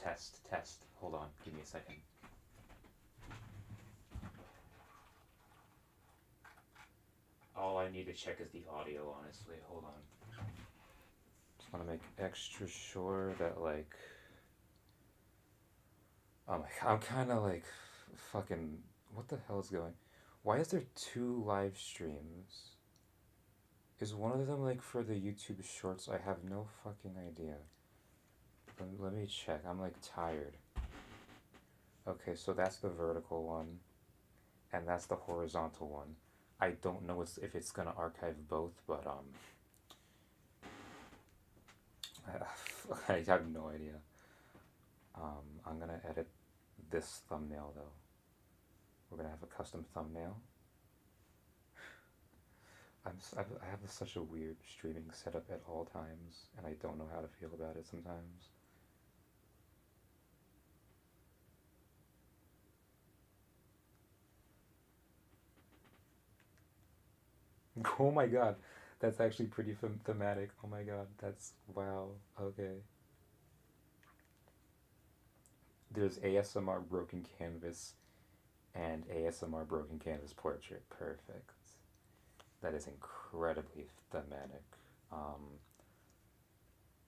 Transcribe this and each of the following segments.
Test. Hold on, give me a second. All I need to check is the audio, honestly. Hold on. Just want to make extra sure that, like. Oh my god, I'm kind of like. Fucking. What the hell is going. Why is there two live streams? Is one of them like for the YouTube shorts? I have no fucking idea. Let me check. I'm like tired. Okay, so that's the vertical one, and that's the horizontal one. I don't know if it's gonna archive both, but I have no idea. I'm gonna edit this thumbnail though. We're gonna have a custom thumbnail. I have such a weird streaming setup at all times, and I don't know how to feel about it sometimes. Oh my god, that's actually pretty thematic. Oh my god, that's wow. Okay. There's ASMR broken canvas and ASMR broken canvas portrait. Perfect. That is incredibly thematic. Um,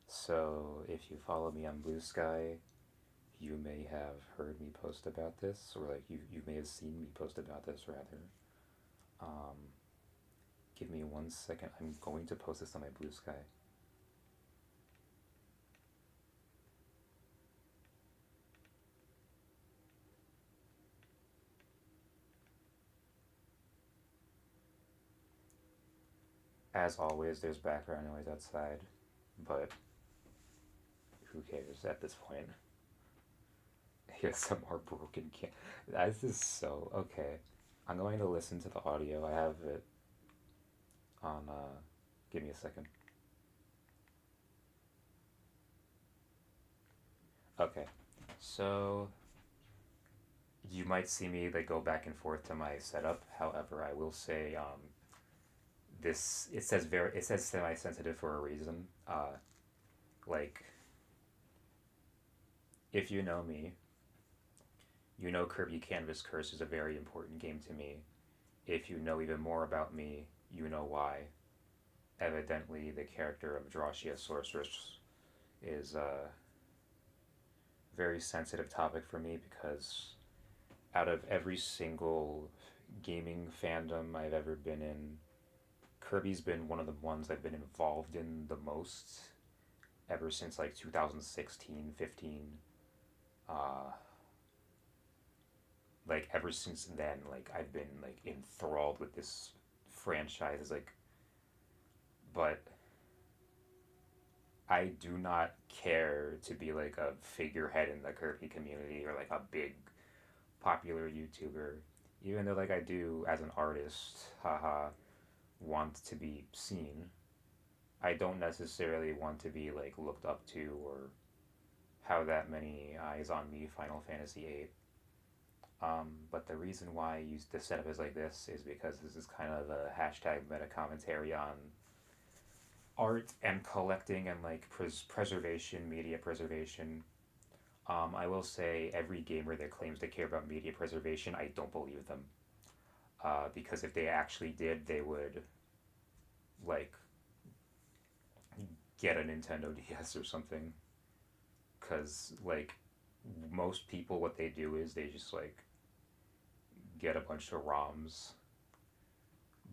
so if you follow me on Blue Sky, you may have heard me post about this, or like you may have seen me post about this rather. Um, Give me 1 second. I'm going to post this on my Blue Sky. As always, there's background noise outside, but who cares at this point? ASMR broken can. This is so okay. I'm going to listen to the audio. I have it on. Give me a second. Okay, so you might see me like go back and forth to my setup. However, I will say this it says semi sensitive for a reason. Like if you know me, you know Kirby Canvas Curse is a very important game to me. If you know even more about me, you know why. Evidently, the character of Drashia Sorceress is a very sensitive topic for me because out of every single gaming fandom I've ever been in, Kirby's been one of the ones I've been involved in the most ever since like 2016, 15. Uh, like ever since then, like I've been like enthralled with this franchise. It's like, but I do not care to be like a figurehead in the Kirby community or like a big popular YouTuber. Even though like I do as an artist, haha, want to be seen. I don't necessarily want to be like looked up to or have that many eyes on me. Final Fantasy VIII. But the reason why I use the setup is like this is because this is kind of a hashtag meta commentary on art and collecting and like preservation, media preservation. I will say every gamer that claims they care about media preservation, I don't believe them. Because if they actually did, they would like get a Nintendo DS or something. Because like most people, what they do is they just like get a bunch of ROMs,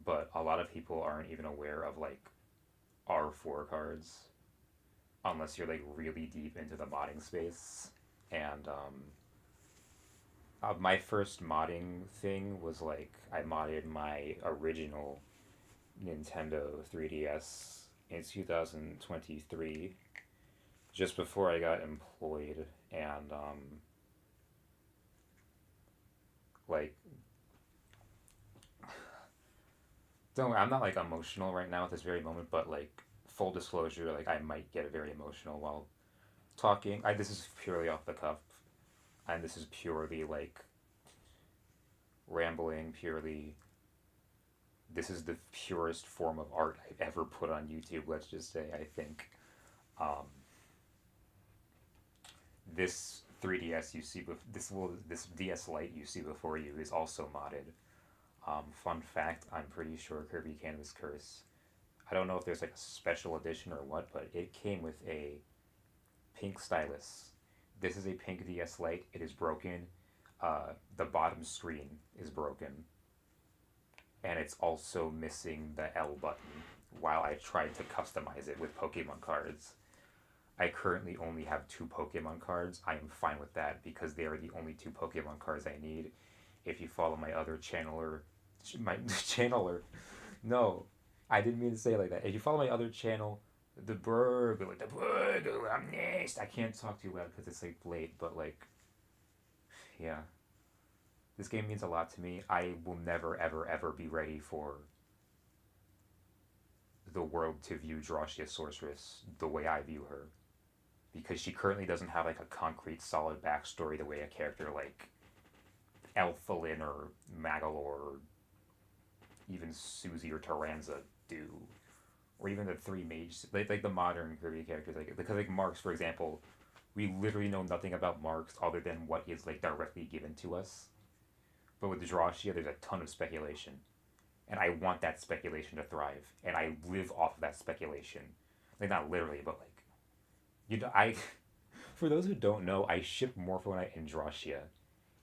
but a lot of people aren't even aware of like R4 cards unless you're like really deep into the modding space. And my first modding thing was like I modded my original Nintendo 3DS in 2023, just before I got employed, and like don't I'm not like emotional right now at this very moment, but like full disclosure, like I might get very emotional while talking. This is purely off the cuff, and this is purely like rambling, purely. This is the purest form of art I've ever put on YouTube. Let's just say I think, um, This 3DS you see, this DS Lite you see before you is also modded. Fun fact: I'm pretty sure Kirby Canvas Curse. I don't know if there's like a special edition or what, but it came with a pink stylus. This is a pink DS Lite. It is broken. The bottom screen is broken, and it's also missing the L button. While I tried to customize it with Pokemon cards, I currently only have two Pokemon cards. I am fine with that because they are the only two Pokemon cards I need. If you follow my other channeler, my channeler, no, I didn't mean to say it like that. If you follow my other channel, the burgle, I'm next. I can't talk too loud because it's like late, but like, yeah, this game means a lot to me. I will never, ever, ever be ready for the world to view Drossia Sorceress the way I view her, because she currently doesn't have like a concrete, solid backstory the way a character like Elphalin or Magalore or even Susie or Taranza do, or even the three mages, like the modern Kirby characters, like because like Marks, for example, we literally know nothing about Marks other than what is like directly given to us. But with Drossia, there's a ton of speculation, and I want that speculation to thrive, and I live off of that speculation. Like not literally, but like you know, I for those who don't know, I ship Morphonite and Drossia.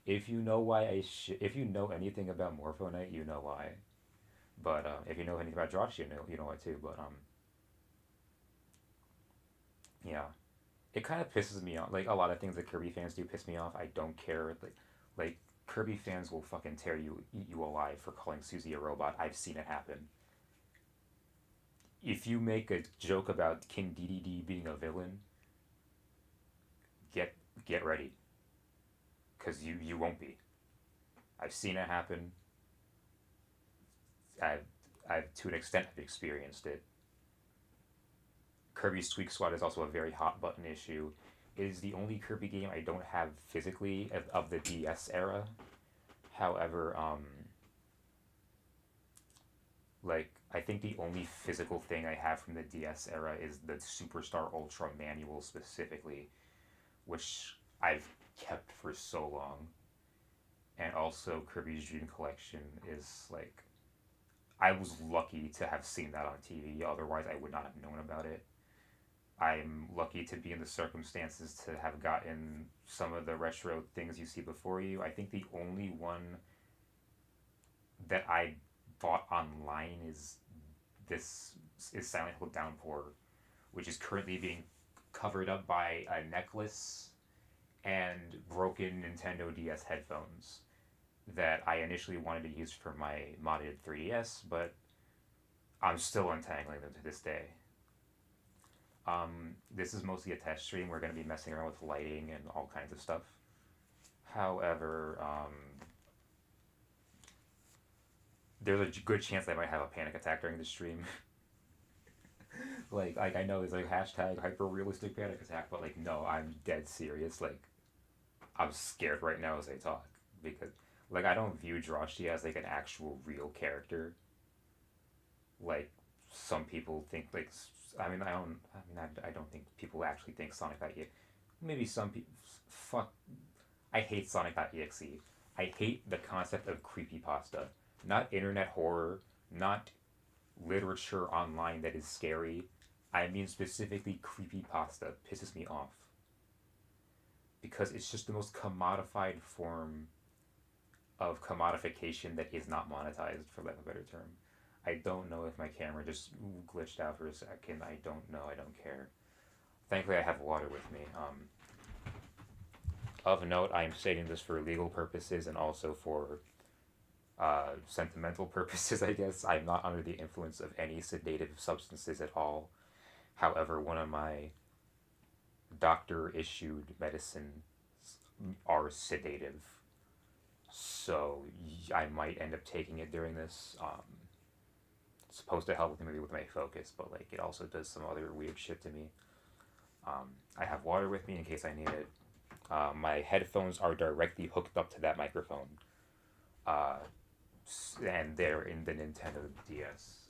If you know why if you know anything about Morphonite, you know why. But if you know anything about Drossia, you know why too. But yeah, it kind of pisses me off. Like a lot of things that Kirby fans do piss me off. I don't care. Like Kirby fans will fucking tear you, eat you alive for calling Susie a robot. I've seen it happen. If you make a joke about King DDD being a villain, get get ready, cause you won't be. I've seen it happen. I've I've to an extent I've experienced it. Kirby Squeak Squad is also a very hot button issue. It is the only Kirby game I don't have physically of the DS era. However, like I think the only physical thing I have from the DS era is the Superstar Ultra manual specifically, which I've kept for so long. And also Kirby's Dream Collection is like I was lucky to have seen that on TV. Otherwise, I would not have known about it. I'm lucky to be in the circumstances to have gotten some of the retro things you see before you. I think the only one that I bought online this is Silent Hill Downpour, which is currently being covered up by a necklace and broken Nintendo DS headphones that I initially wanted to use for my modded 3DS, but I'm still untangling them to this day. This is mostly a test stream. We're going to be messing around with lighting and all kinds of stuff. However, there's a good chance I might have a panic attack during the stream. Like I know it's like hashtag hyper realistic panic attack, but like no, I'm dead serious. Like I'm scared right now as I talk because like I don't view Droshi as like an actual real character. Like some people think like I mean I don't I mean I don't think people actually think Sonic.exe. Maybe some people fuck. I hate Sonic.exe. I hate the concept of creepypasta. Not internet horror, not literature online that is scary. I mean specifically creepypasta pisses me off because it's just the most commodified form of commodification that is not monetized, for lack of a better term. I don't know if my camera just glitched out for a second. I don't know. I don't care. Thankfully, I have water with me. Of note, I am stating this for legal purposes and also for sentimental purposes, I guess. I'm not under the influence of any sedative substances at all. However, one of my doctor issued medicines are sedative. So I might end up taking it during this. It's supposed to help with maybe with my focus, but like it also does some other weird shit to me. I have water with me in case I need it. My headphones are directly hooked up to that microphone. Uh, and they're in the Nintendo DS.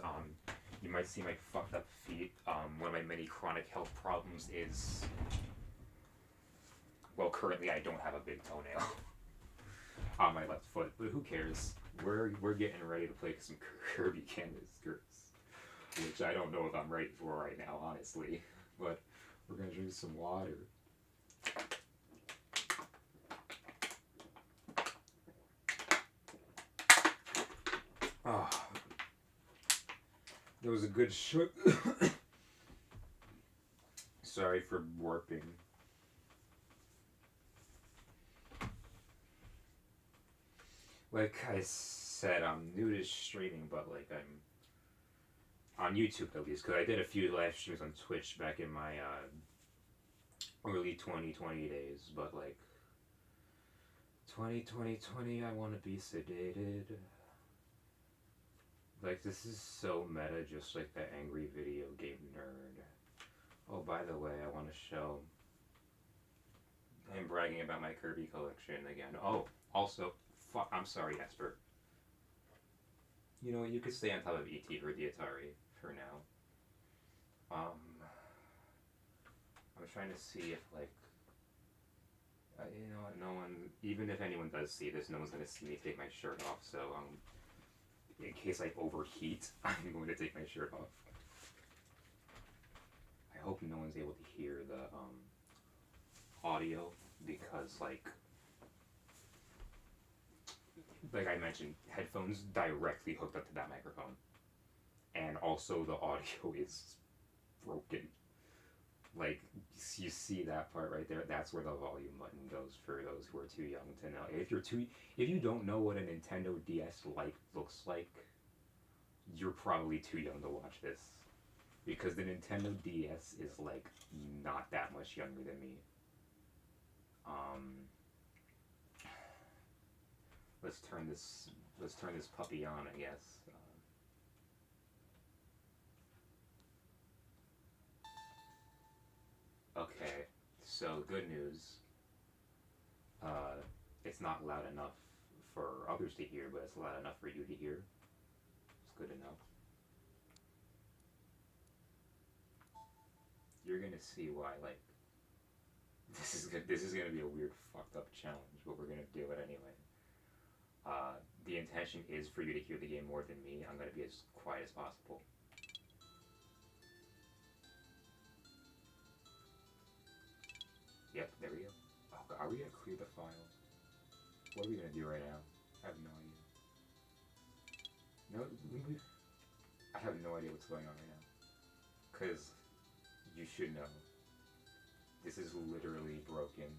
You might see my fucked up feet. One of my many chronic health problems is Well, currently I don't have a big toenail on my left foot, but who cares? We're getting ready to play some Kirby Canvas skirts, which I don't know if I'm ready for right now, honestly. But we're gonna drink some water. Oh, that was a good shot. Sorry for warping. Like I said, I'm new to streaming, but like I'm on YouTube at least, because I did a few live streams on Twitch back in my early 2020 days, but like 2020, I want to be sedated. Like, this is so meta, just like the angry video game nerd. Oh, by the way, I want to show. I'm bragging about my Kirby collection again. Oh, also, I'm sorry, Esper. You know what? You could stay on top of ET or the Atari for now. I'm trying to see if, like, you know what? No one, even if anyone does see this, no one's gonna see me take my shirt off. So, in case I overheat, I'm going to take my shirt off. I hope no one's able to hear the audio, because like I mentioned, headphones directly hooked up to that microphone, and also the audio is broken. Like, you see that part right there? That's where the volume button goes for those who are too young to know. If you don't know what a Nintendo DS Lite looks like, you're probably too young to watch this, because the Nintendo DS is like not that much younger than me. Let's turn this puppy on, I guess. Okay, so good news. It's not loud enough for others to hear, but it's loud enough for you to hear. It's good to know. You're gonna see why. Like, this is good. This is gonna be a weird, fucked up challenge, but we're gonna do it anyway. The intention is for you to hear the game more than me. I'm gonna be as quiet as possible. Yep, there we go. Oh, are we gonna clear the file? What are we gonna do right now? I have no idea. No, I have no idea what's going on right now. Because you should know. This is literally broken.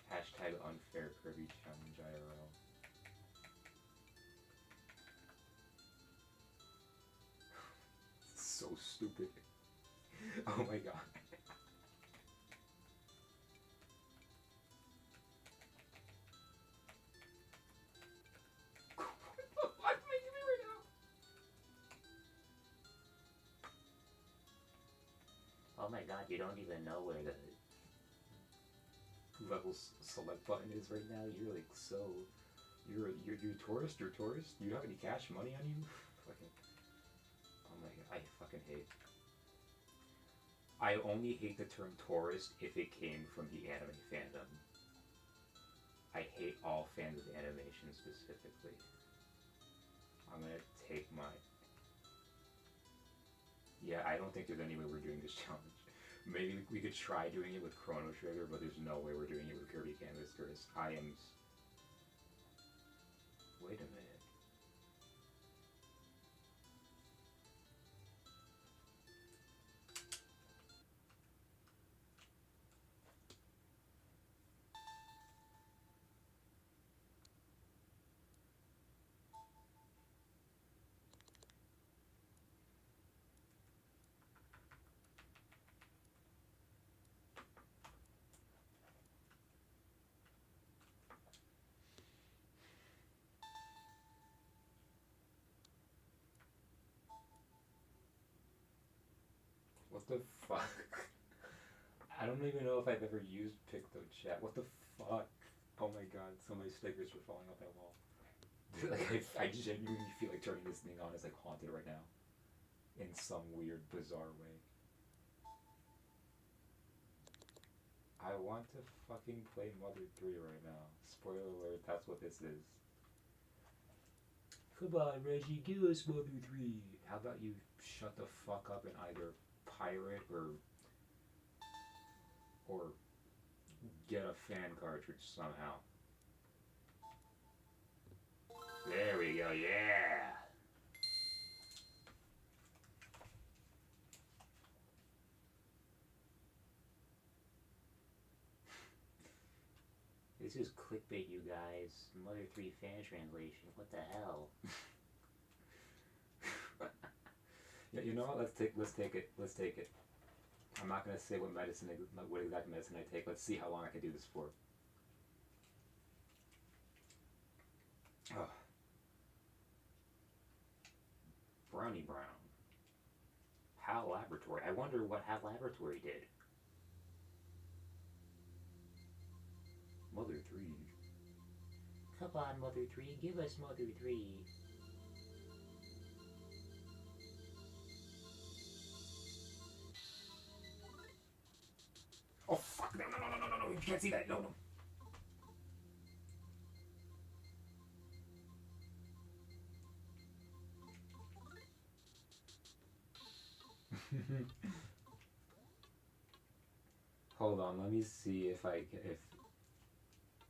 Hashtag unfair Kirby challenge IRL. So stupid. Oh my god. What's making me right now? Oh my god, you don't even know where the level select button is right now. You're like so. You're tourist. You're tourist. You don't have any cash money on you. Fucking. Oh my god, I fucking hate. I only hate the term tourist if it came from the anime fandom. I hate all fans of animation specifically. I'm gonna take my. Yeah, I don't think there's any way we're doing this challenge. Maybe we could try doing it with Chrono Trigger, but there's no way we're doing it with Kirby Canvas, because I am. Wait a minute. What the fuck? I don't even know if I've ever used PictoChat. What the fuck? Oh my god, so many stickers are falling off that wall. Like, I genuinely feel like turning this thing on is like haunted right now. In some weird, bizarre way. I want to fucking play Mother 3 right now. Spoiler alert, that's what this is. Come on, Reggie, give us Mother 3. How about you shut the fuck up and either pirate or get a fan cartridge somehow. There we go, yeah! This is clickbait, you guys. Mother 3 fan translation. What the hell? Yeah, you know what? Let's take it. I'm not gonna say what exact medicine I take. Let's see how long I can do this for. Oh. Brownie Brown. HAL Laboratory. I wonder what HAL Laboratory did. Mother 3. Come on, Mother 3. Give us Mother 3. Oh, fuck. No. You can't see that. No. Hold on. Let me see if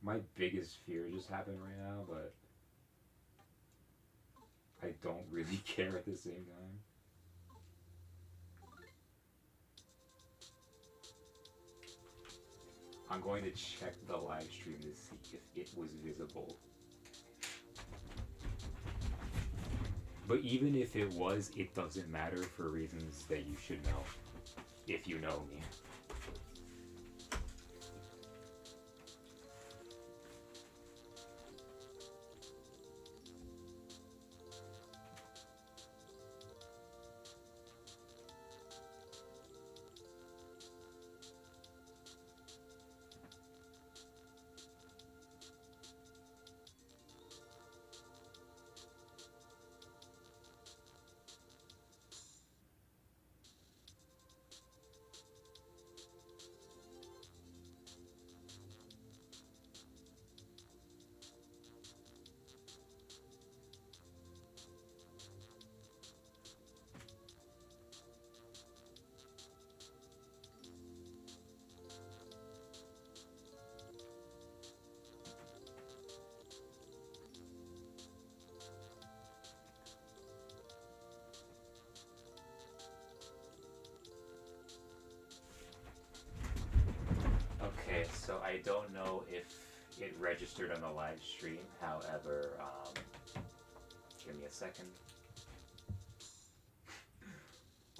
my biggest fear just happened right now, but I don't really care at the same time. I'm going to check the live stream to see if it was visible. But even if it was, it doesn't matter for reasons that you should know, if you know me. Okay, so I don't know if it registered on the live stream. However, give me a second.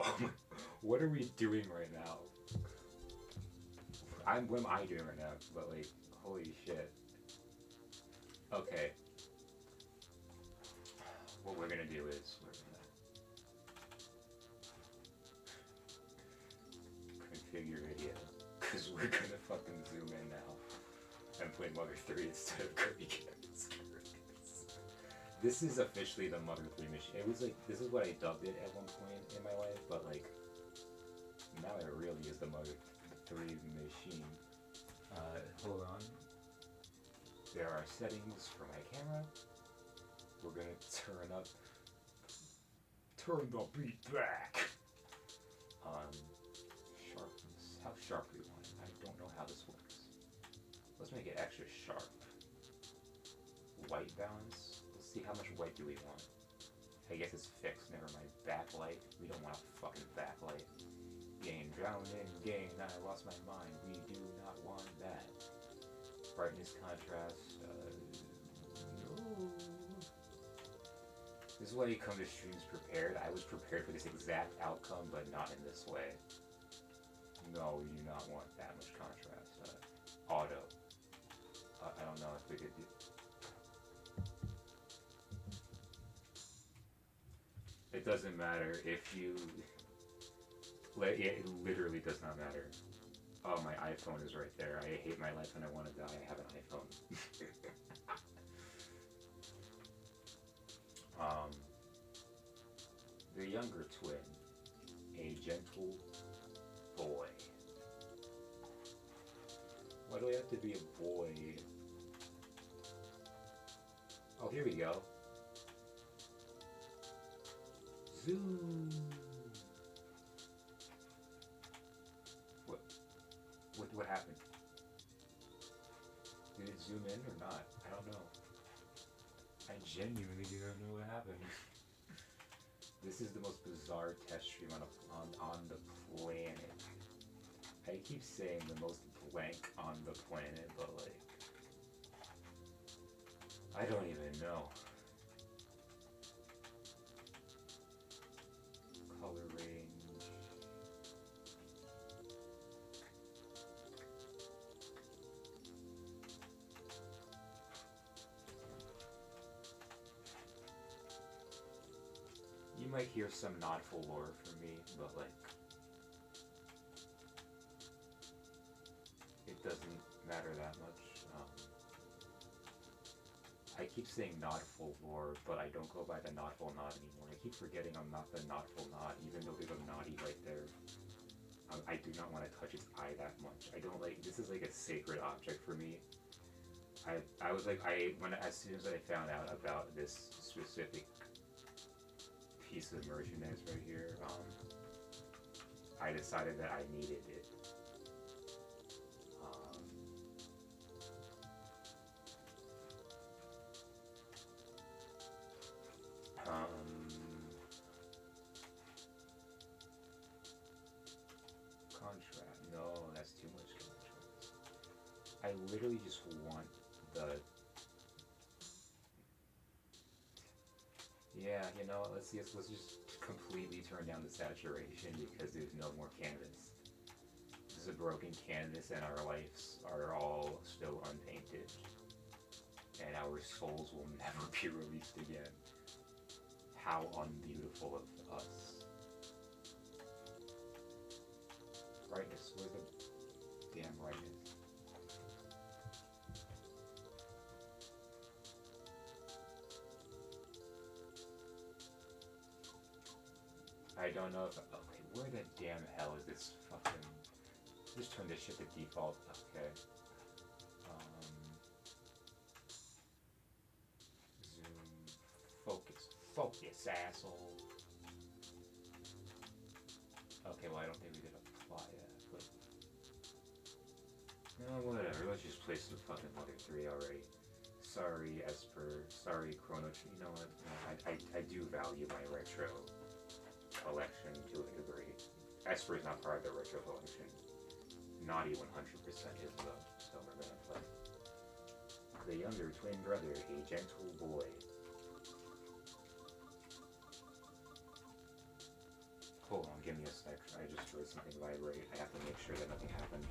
Oh my, what are we doing right now? What am I doing right now? But like, holy shit. Okay. What we're gonna do is we're gonna configure video. Because we're gonna fucking zoom in now and play Mother 3 instead of Kirby Cats. This is officially the Mother 3 machine. It was like, this is what I dubbed it at one point in my life, but like, now it really is the Mother 3 machine. Hold on. There are settings for my camera. We're gonna turn the beat back. Sharpness, how sharp do we want it? I don't know how this works. Let's make it extra sharp. White balance. Let's see how much white do we want. I guess it's fixed, never mind. Backlight. We don't want a fucking backlight. Gain, drown in, gain, I lost my mind. We do not want that. Brightness, contrast, no. This is why you come to streams prepared. I was prepared for this exact outcome, but not in this way. No, we do not want that much contrast. Auto. I don't know if we could do... It doesn't matter if you... It literally does not matter. Oh, my iPhone is right there. I hate my life and I want to die. I have an iPhone. The younger twin. A gentle boy. to be a boy. Oh, here we go. Zoom. What happened? Did it zoom in or not? I don't know. I genuinely do not know what happened. This is the most bizarre test stream on the planet. I keep saying the most blank on the planet, but like, I don't even know. Color range. You might hear some nodful lore from me, but like, it doesn't matter that much. I keep saying nodful lore, but I don't go by the nodful nod anymore. I keep forgetting I'm not the nodful nod, even though there's a naughty right there. I do not want to touch its eye that much. I don't like, this is like a sacred object for me. I was like, as soon as I found out about this specific piece of merchandise right here, I decided that I needed it. Contract. No, that's too much contrast. I literally just want the... Yeah, you know, let's just completely turn down the saturation because there's no more canvas. This is a broken canvas and our lives are all still unpainted. And our souls will never be released again. How unbeautiful of us. Brightness, where's the damn brightness? I don't know if, okay, where the damn hell is this fucking, just turn this shit to default, okay. Zoom, focus, asshole. Okay, well I don't think we did apply that, but, no, whatever, let's just play some fucking Mother 3 already. Sorry, Esper, sorry, Chrono, you know what, no, I do value my retro collection to a degree. Esper is not part of the retro collection. Naughty 100% is though, so we're gonna play. The younger twin brother, a gentle boy. Hold on, give me a sec. I just heard something vibrate. I have to make sure that nothing happened.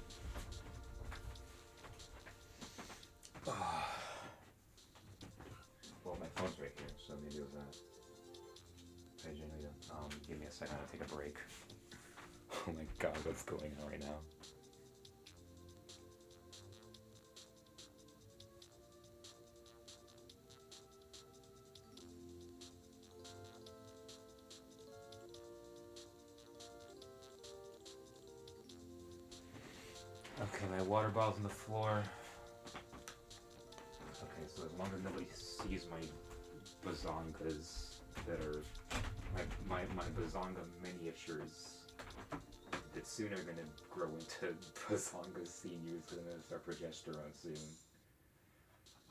Well, my phone's right here, so maybe it was that. I genuinely don't. Give me a second, I'll take a break. Oh my god, what's going on right now? Okay, my water bottle's on the floor. Okay, so as long as nobody sees my bazongas that are my bazonga miniatures that soon are gonna grow into bazonga seniors because I'm gonna start progesterone soon.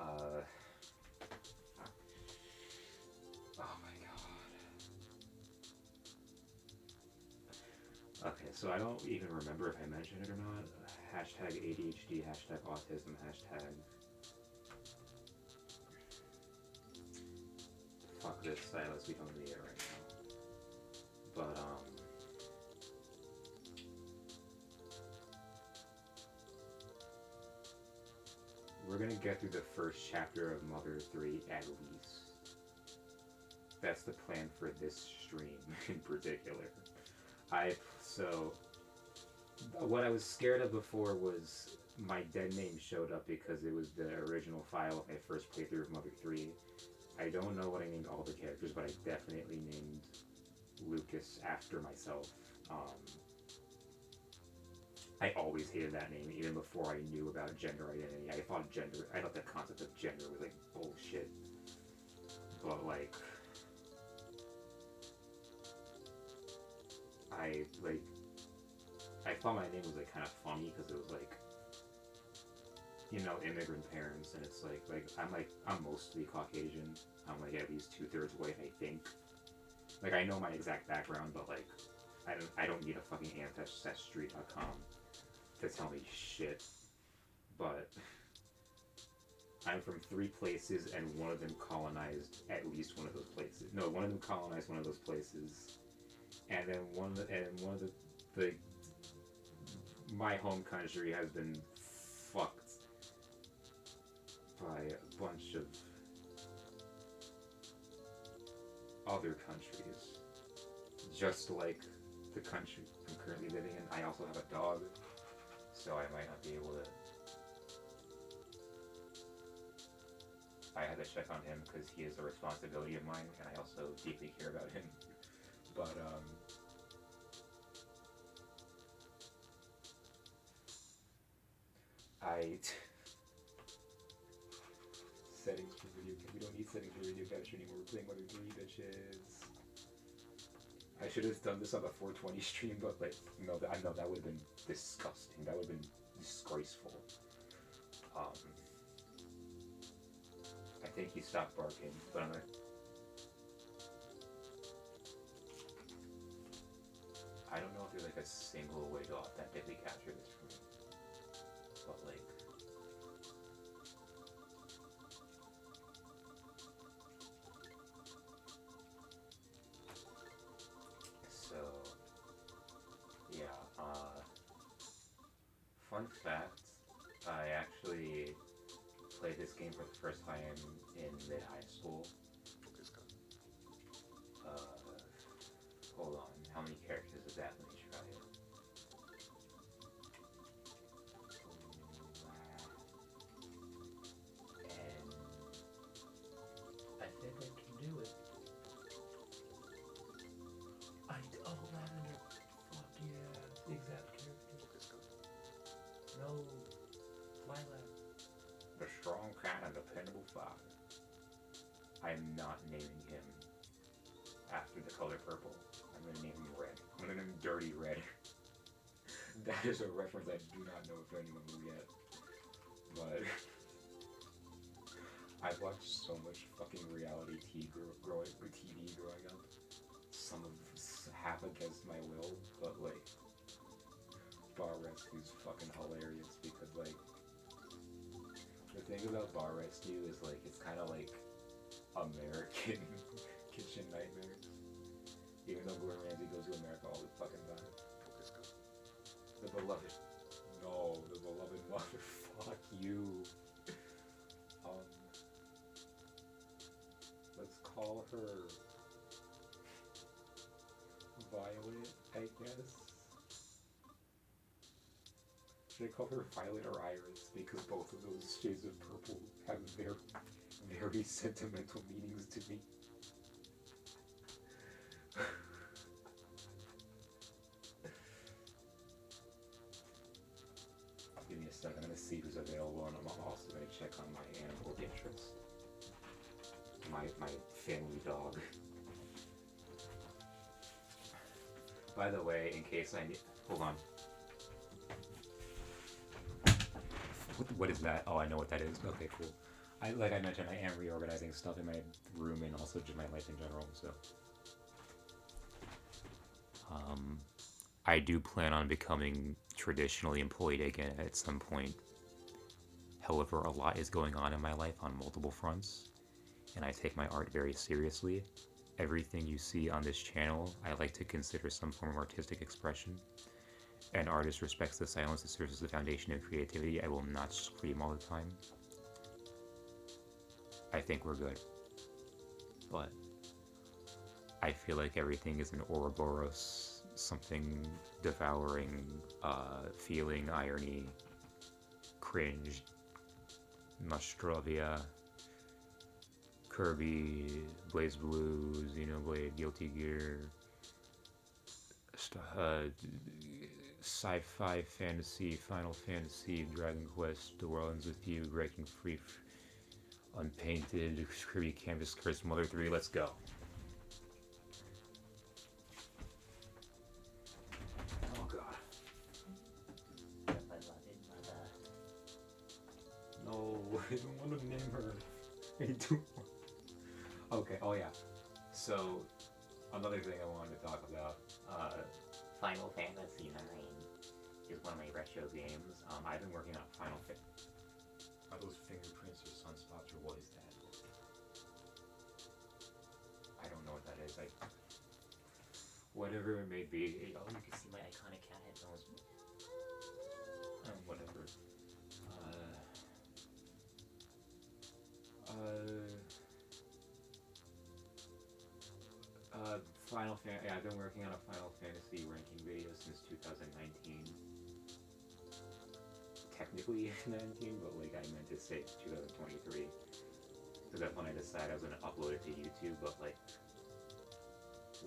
Oh my god. Okay, so I don't even remember if I mentioned it or not. Hashtag ADHD, hashtag autism, hashtag... Fuck this stylus, we don't need it right now. But, we're gonna get through the first chapter of Mother 3 at least. That's the plan for this stream in particular. So, what I was scared of before was my dead name showed up because it was the original file of my first playthrough of Mother 3. I don't know what I named all the characters, but I definitely named Lucas after myself. I always hated that name, even before I knew about gender identity. I thought the concept of gender was like bullshit. But like, I like, I thought my name was like kind of funny because it was like, immigrant parents, and it's I'm mostly Caucasian. I'm like at least 2/3 white, I think. Like I know my exact background, but like, I don't need a fucking ancestry.com to tell me shit. But I'm from three places, and one of them colonized at least one of those places. No, one of them colonized one of those places, and then one of the my home country has been fucked by a bunch of other countries, just like the country I'm currently living in. I also have a dog, so I might not be able to. I had to check on him because he is a responsibility of mine, and I also deeply care about him. But I settings for video. We don't need settings for video capture anymore. We're playing Mother 3, bitches. I should have done this on the 420 stream, but like, no, I know that would have been disgusting. That would have been disgraceful. I think he stopped barking, but I'm like, I don't know if there's like a single way to authentically capture this for me, but like, so yeah. Fun fact: I actually played this game for the first time in mid-high school. Hold on, how many characters is that? Let me try it. And I think I can do it. Lavender. Fuck yeah, the exact character. No, Lilac. The strong, kind, and dependable father. I am not naming him after the color purple. I'm gonna name him red. I'm gonna name him Dirty Red. That is a reference I do not know if anyone will get. But I've watched so much fucking reality TV growing up. Some of half against my will, but like Bar Rescue's fucking hilarious because like the thing about Bar Rescue is like it's kind of like American Kitchen Nightmares. Even though Gordon Ramsay goes to America all the fucking time. The beloved. No, the beloved mother. Fuck you. Let's call her Violet, I guess. Should I call her Violet or Iris? Because both of those shades of purple have very, very sentimental meanings to me. Give me a second, I'm gonna see who's available, and I'm also gonna check on my animal interest. My family dog. By the way, in case I need... Hold on. What is that? Oh, I know what that is. Okay, cool. Like I mentioned, I am reorganizing stuff in my room and also just my life in general, so... I do plan on becoming traditionally employed again at some point. However, a lot is going on in my life on multiple fronts, and I take my art very seriously. Everything you see on this channel, I like to consider some form of artistic expression. An artist respects the silence that serves as the foundation of creativity. I will not scream all the time. I think we're good. But I feel like everything is an Ouroboros, something devouring, feeling, irony, cringe, Nostrovia, Kirby, Blaze Blue, Xenoblade, Guilty Gear, sci-fi, fantasy, Final Fantasy, Dragon Quest, The World Ends With You, Breaking Free, Unpainted, Kirby Canvas, Curse, Mother 3, let's go. Oh god. No, I don't want to name her. I do. Okay, oh yeah. So, another thing I wanted to talk about, Final Fantasy 9 is one of my retro games. I've been working on Final Fantasy. Are those fingerprints or sunspots or what is that? I don't know what that is. Whatever it may be. Oh, you can see my iconic cat headphones. Whatever. Yeah, I've been working on a Final Fantasy ranking video since 2019. Technically 19, but like I meant to say 2023. Because that's when I decided I was gonna upload it to YouTube, but like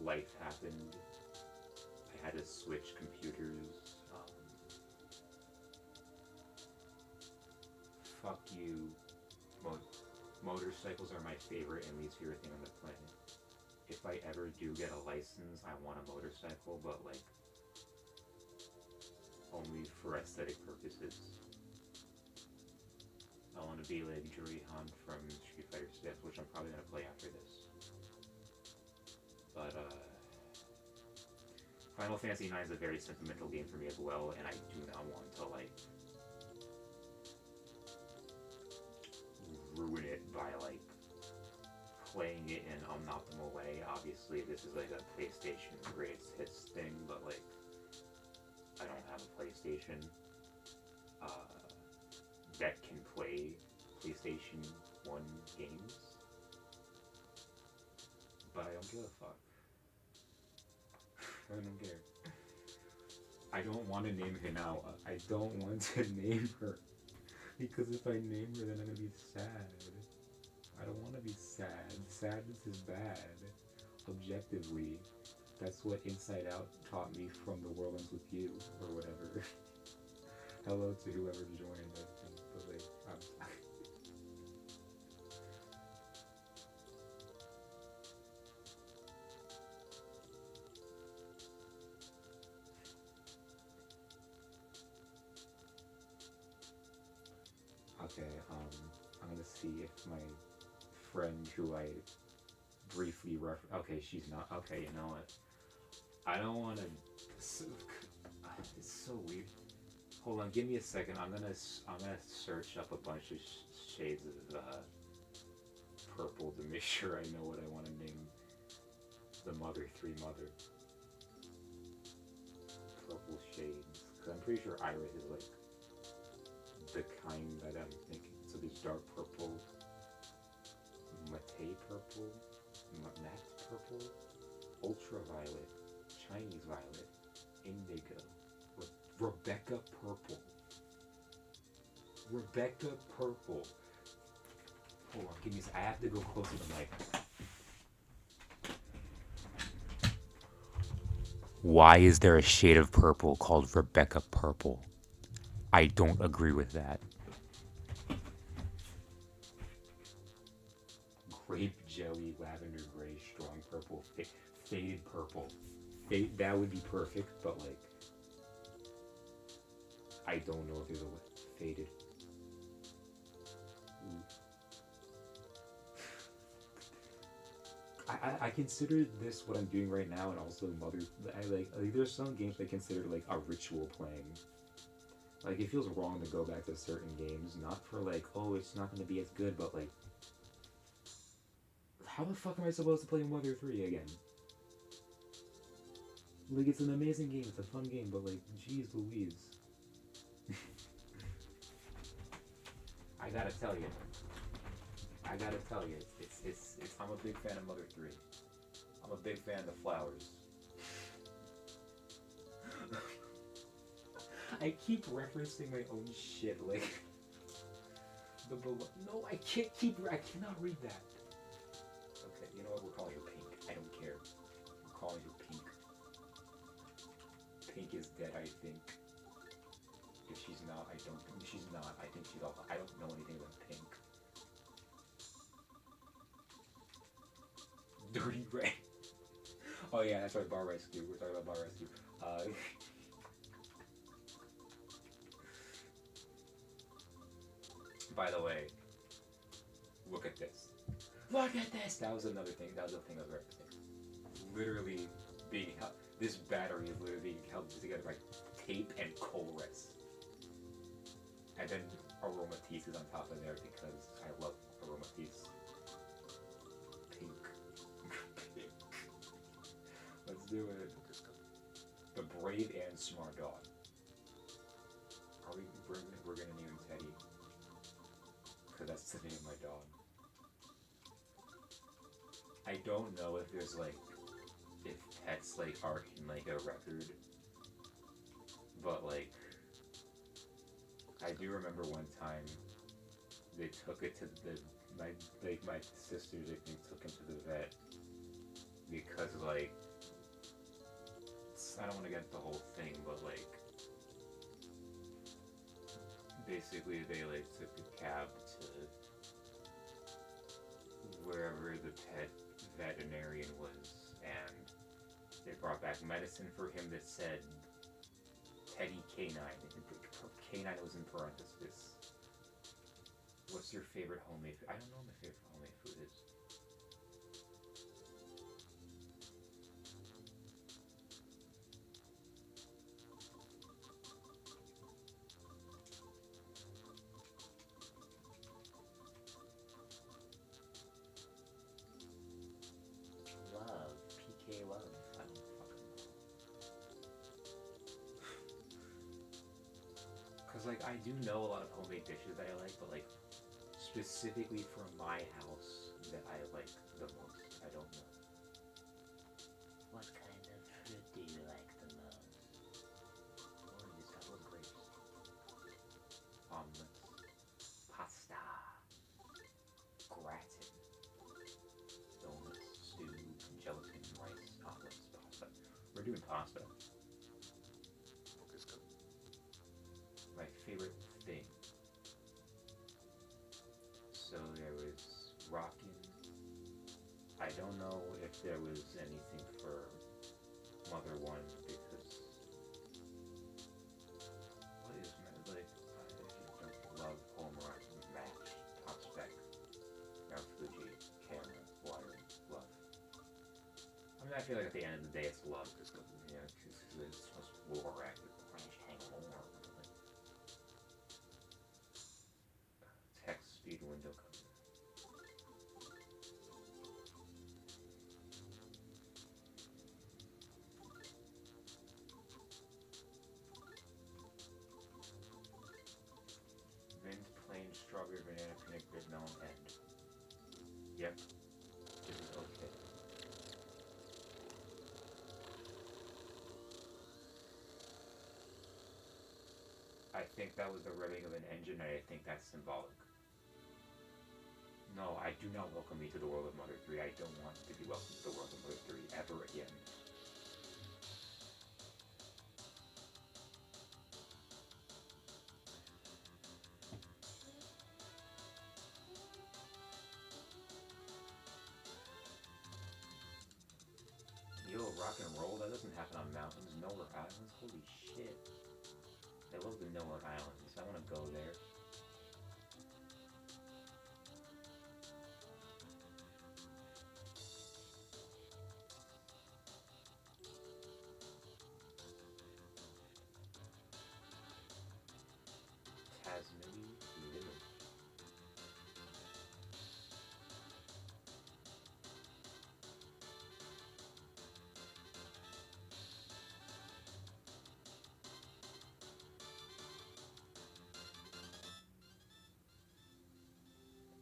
life happened. I had to switch computers. Fuck you. Motorcycles are my favorite and least favorite thing on the planet. If I ever do get a license, I want a motorcycle, but like only for aesthetic purposes. I want to be like Juri-Han from Street Fighter 6, which I'm probably gonna play after this. But Final Fantasy 9 is a very sentimental game for me as well, and I do not want to like ruin it by like playing it in an unoptimal way. Obviously, this is like a PlayStation greatest hits thing, but like I don't have a PlayStation that can play PlayStation 1 games, but I don't give a fuck. I don't care. I don't want to name Hinawa. I don't want to name her. Because if I name her, then I'm gonna be sad. I don't want to be sad. Sadness is bad. Objectively. That's what Inside Out taught me from The World Ends With You, or whatever. Hello to whoever joined, I think. But like, okay, I'm gonna see if my friend who I briefly okay, she's not. Okay, you know what? I don't want to. It's so weird. Hold on, give me a second. I'm gonna search up a bunch of shades of purple to make sure I know what I want to name the Mother 3 mother. Purple shades, because I'm pretty sure Iris is like the kind that I'm thinking. So there's dark purple, matte purple, matte purple, ultraviolet, Chinese violet, indigo, Rebecca purple. Rebecca purple. Hold on, give me a second. I have to go close to the mic. Why is there a shade of purple called Rebecca purple? I don't agree with that. Grape jelly, lavender gray, strong purple, faded purple. That would be perfect, but like, I don't know if there's a faded. I consider this what I'm doing right now, and also there's some games I consider like a ritual playing. Like, it feels wrong to go back to certain games, not for like, oh, it's not going to be as good, but like, how the fuck am I supposed to play Mother 3 again? Like, it's an amazing game, it's a fun game, but like, jeez Louise. I gotta tell you, it's I'm a big fan of Mother 3. I'm a big fan of the flowers. I keep referencing my own shit, like no, I cannot read that. Okay, you know what? We're calling her Pink. I don't care. We're calling her Pink. Pink is dead, I think. If she's not, I don't think she's not. I think she's all. I don't know anything about pink. Dirty Ray. Oh yeah, that's right, bar rescue. We're talking about bar rescue. By the way, look at this. Look at this! That was another thing. That was the thing I was referencing. Literally being held. This battery is literally being held together by tape and Colress. And then Aromatisse is on top of there because I love Aromatisse. Pink. Let's do it. The Brave and Smart Dog. Are we? We're gonna name him Teddy. Because that's the name of my dog. I don't know if there's like, if pets like are in like a record, but like, I do remember one time they took it to my sisters, I think, took him to the vet because like, I don't want to get the whole thing, but like, basically they like took a cab to wherever the pet veterinarian was, and they brought back medicine for him that said Teddy Canine. Canine was in parentheses. What's your favorite homemade food? I don't know what my favorite homemade food is. Love. PK love. I don't fucking know. Because, like, I do know a lot of homemade dishes that I like, but, like, specifically for my house that I like the most, I don't know. What kind of fruit do you like the most? Oranges, apples, grapes. Omelets. Pasta. Gratin. Donuts, stew, gelatin, rice, omelets, pasta. We're doing pasta. My favorite thing. So there was rockin'. I don't know if there was anything for Mother One because what is like I don't love home run, match, top spec, Mount Fuji, camera, wire, love. I mean, I feel like at the end of the day it's love because you know, cause it's supposed to war active. Text speed window cover. Mint, plain, strawberry, banana, panic, red melon, and yep, this is okay. I think that was the revving of an engine, and I think that's symbolic. No, I do not welcome me to the world of Mother 3. I don't want to be welcomed to the world of Mother 3 ever again. Yo, rock and roll? That doesn't happen on mountains. Nowhere Islands? Holy shit. I love the Nowhere Islands. I want to go there. Tasmania Village.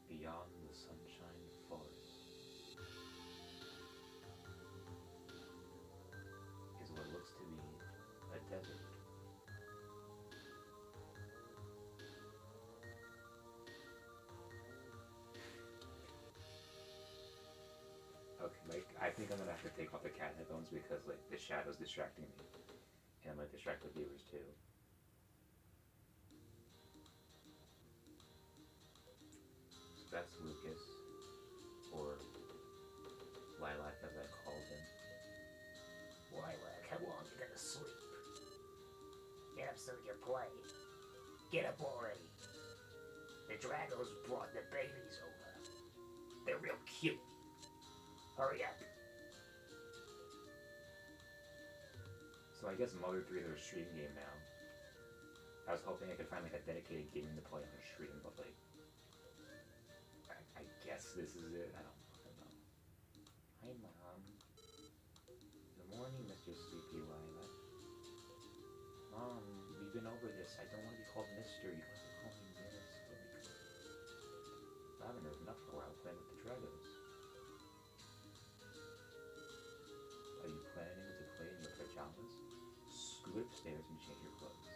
Beyond the Sunshine Forest is what looks to be a desert. Okay, like, I think I'm gonna have to take off the cat headphones because, like, the shadow's distracting me. And I'm like distract the viewers too. So that's Lucas, or Lilac as I called him. Lilac, how long you gonna sleep? Get up so we can play. Get up already. The Dragos brought the babies over. They're real cute. Hurry up. So I guess Mother 3 is a stream game now. I was hoping I could find like a dedicated game to play on a stream, but like, I guess this is it. I don't fucking know. Hi, Mom. Good morning, Mr. Sleepy Lilac. Mom, we've been over this. I don't want to be called Mister. You have to call me Miss. I haven't heard enough for a while playing with the Dragos. Are you planning to play in your pajamas? Scoot upstairs and change your clothes.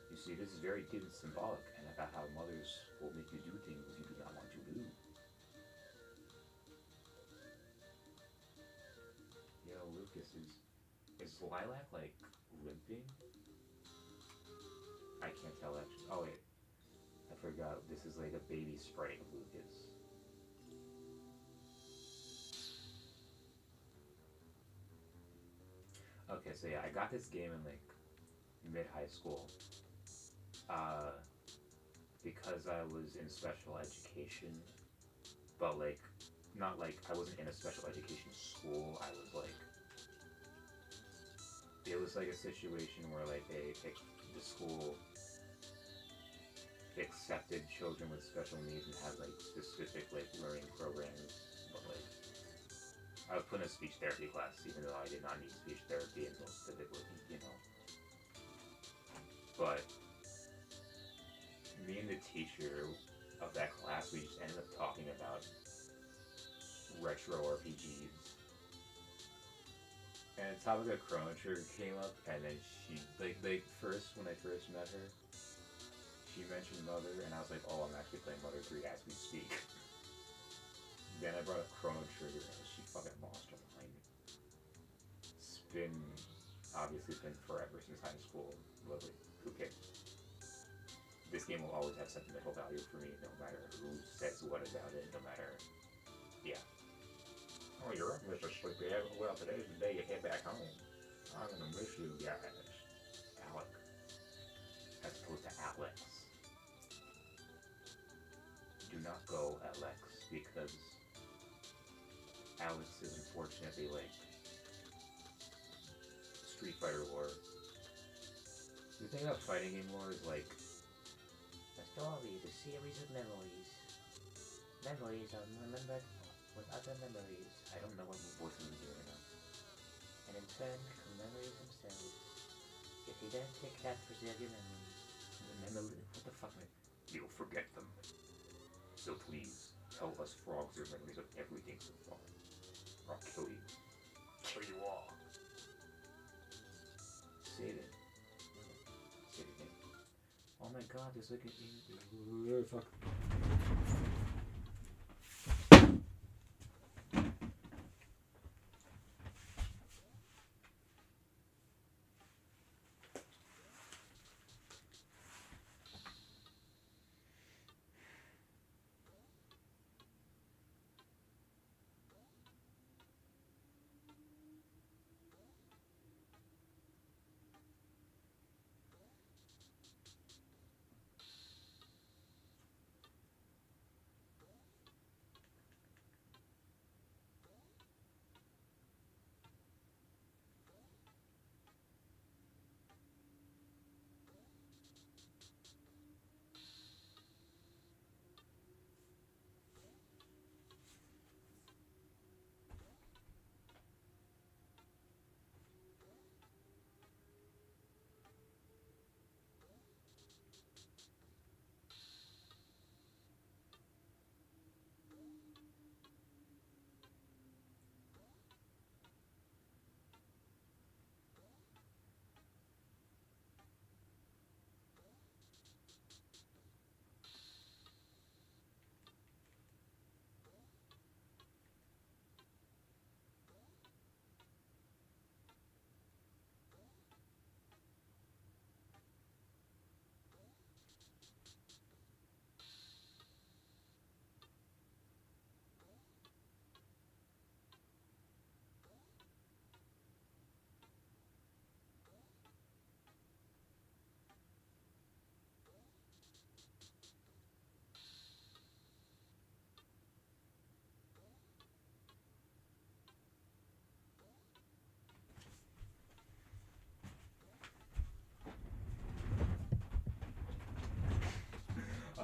You see, this is very deep and symbolic, and about how mothers will make you do things you do not want to do. Yo, Lucas, is Lilac, like, limping? I can't tell, actually. Oh, wait. I forgot. This is like a baby sprite of Lucas. Okay, so yeah, I got this game in, like, mid-high school. Because I was in special education, but, like, not like I wasn't in a special education school. I was like, it was like a situation where like the school accepted children with special needs and had like specific like learning programs, but like I was put in a speech therapy class even though I did not need speech therapy until specifically, you know. But me and the teacher of that class, we just ended up talking about retro RPGs. And the topic of Chrono Trigger came up, and then she, like first, when I first met her, she mentioned Mother, and I was like, oh, I'm actually playing Mother 3 as we speak. Then I brought up Chrono Trigger, and she fucking lost her mind. It's been, obviously, it's been forever since high school, but like, who cares? This game will always have sentimental value for me, no matter who says what about it, no matter, yeah. Oh, you're up, Mr. Sleepy. Well, today's the day you head back home. I'm gonna miss you guys. Alec. As opposed to Alex. Do not go, Alex, because Alex is unfortunately like Street Fighter lore. The thing about fighting game lore is like a story is a series of memories. Memories are remembered with other memories. I don't know what voice I'm doing now. And in turn become memories themselves. If you don't take that preserve your memories. What the fuck? You'll forget them. So please, tell us frogs your memories of everything so far. Or I'll kill you. Kill you all. Save it. Save it again. Oh my god, there's like fuck.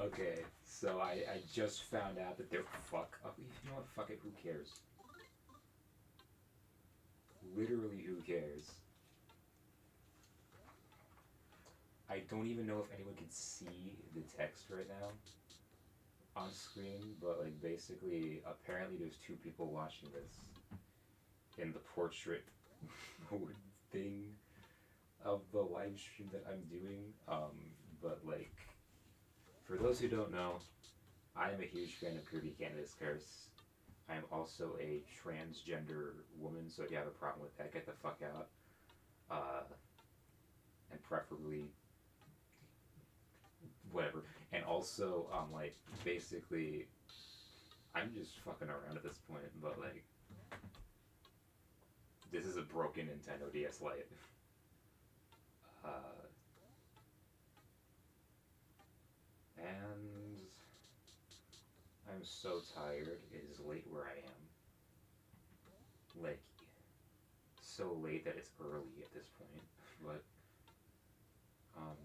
Okay, so I just found out that they're fuck. Oh, you know what? Fuck it. Who cares? Literally, who cares? I don't even know if anyone can see the text right now on screen, but like basically, apparently, there's two people watching this in the portrait thing of the live stream that I'm doing. But like, for those who don't know, I am a huge fan of Kirby Canada's Curse. I am also a transgender woman, so if you have a problem with that, get the fuck out. Uh, and preferably whatever. And also, like, basically, I'm just fucking around at this point, but like, this is a broken Nintendo DS Lite. Uh, and I'm so tired. It is late where I am. Like, so late that it's early at this point. But, um,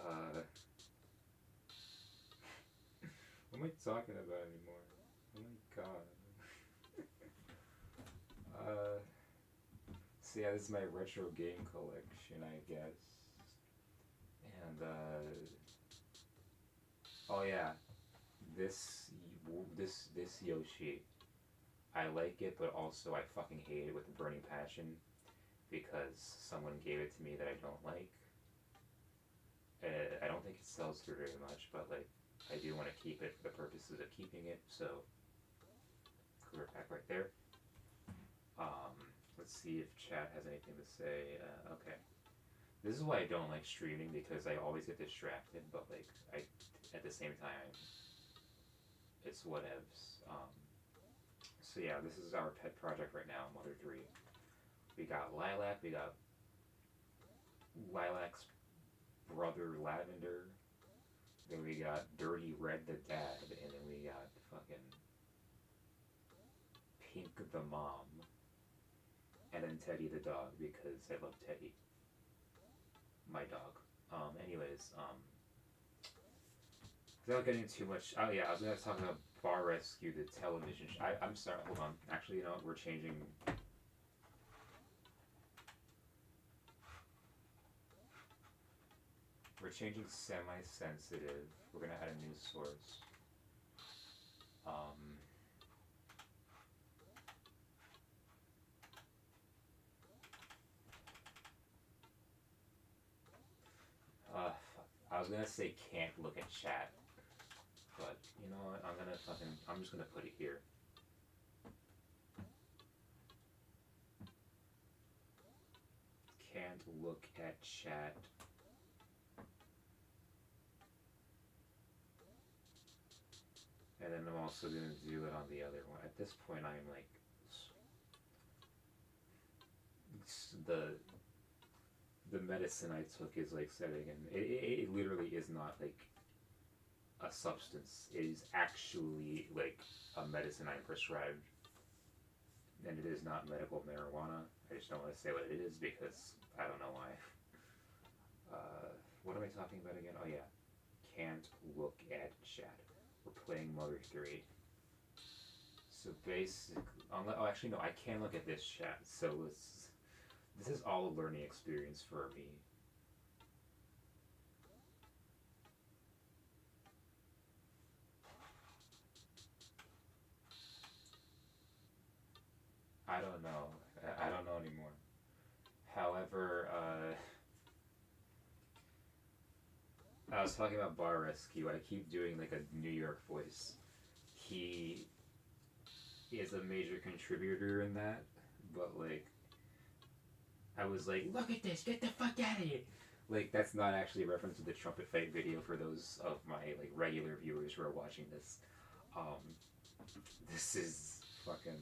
uh, what am I talking about anymore? Oh my god. So yeah, this is my retro game collection, I guess. And, oh yeah, this, this Yoshi, I like it, but also I fucking hate it with a burning passion because someone gave it to me that I don't like. I don't think it sells for very much, but like, I do want to keep it for the purposes of keeping it, so clear pack right there. Um, let's see if chat has anything to say. Okay. This is why I don't like streaming because I always get distracted, but like, I, at the same time, it's whatevs. So yeah, this is our pet project right now, Mother 3. We got Lilac, we got Lilac's brother Lavender, then we got Dirty Red the dad, and then we got fucking Pink the mom, and then Teddy the dog because I love Teddy, my dog. Anyways, without getting too much, oh yeah, I was gonna talk about Bar Rescue, the television. I'm sorry, hold on. Actually, you know what? We're changing. We're changing semi-sensitive. We're gonna add a new source. Um, fuck. I was gonna say can't look at chat, but you know what? I'm just gonna put it here. Can't look at chat. And then I'm also gonna do it on the other one. At this point, I'm like, the the medicine I took is like setting in. It literally is not like a substance. It is actually like a medicine I prescribed, and it is not medical marijuana. I just don't want to say what it is because I don't know why. What am I talking about again? Oh yeah, can't look at chat. We're playing Mother 3. So basically, oh actually no, I can look at this chat. So this is all a learning experience for me. I don't know. I don't know anymore. However, I was talking about Bar Rescue. I keep doing like a New York voice. He is a major contributor in that, but like, I was like, look at this, get the fuck out of here. Like, that's not actually a reference to the trumpet fight video for those of my like regular viewers who are watching this. Um, this is fucking.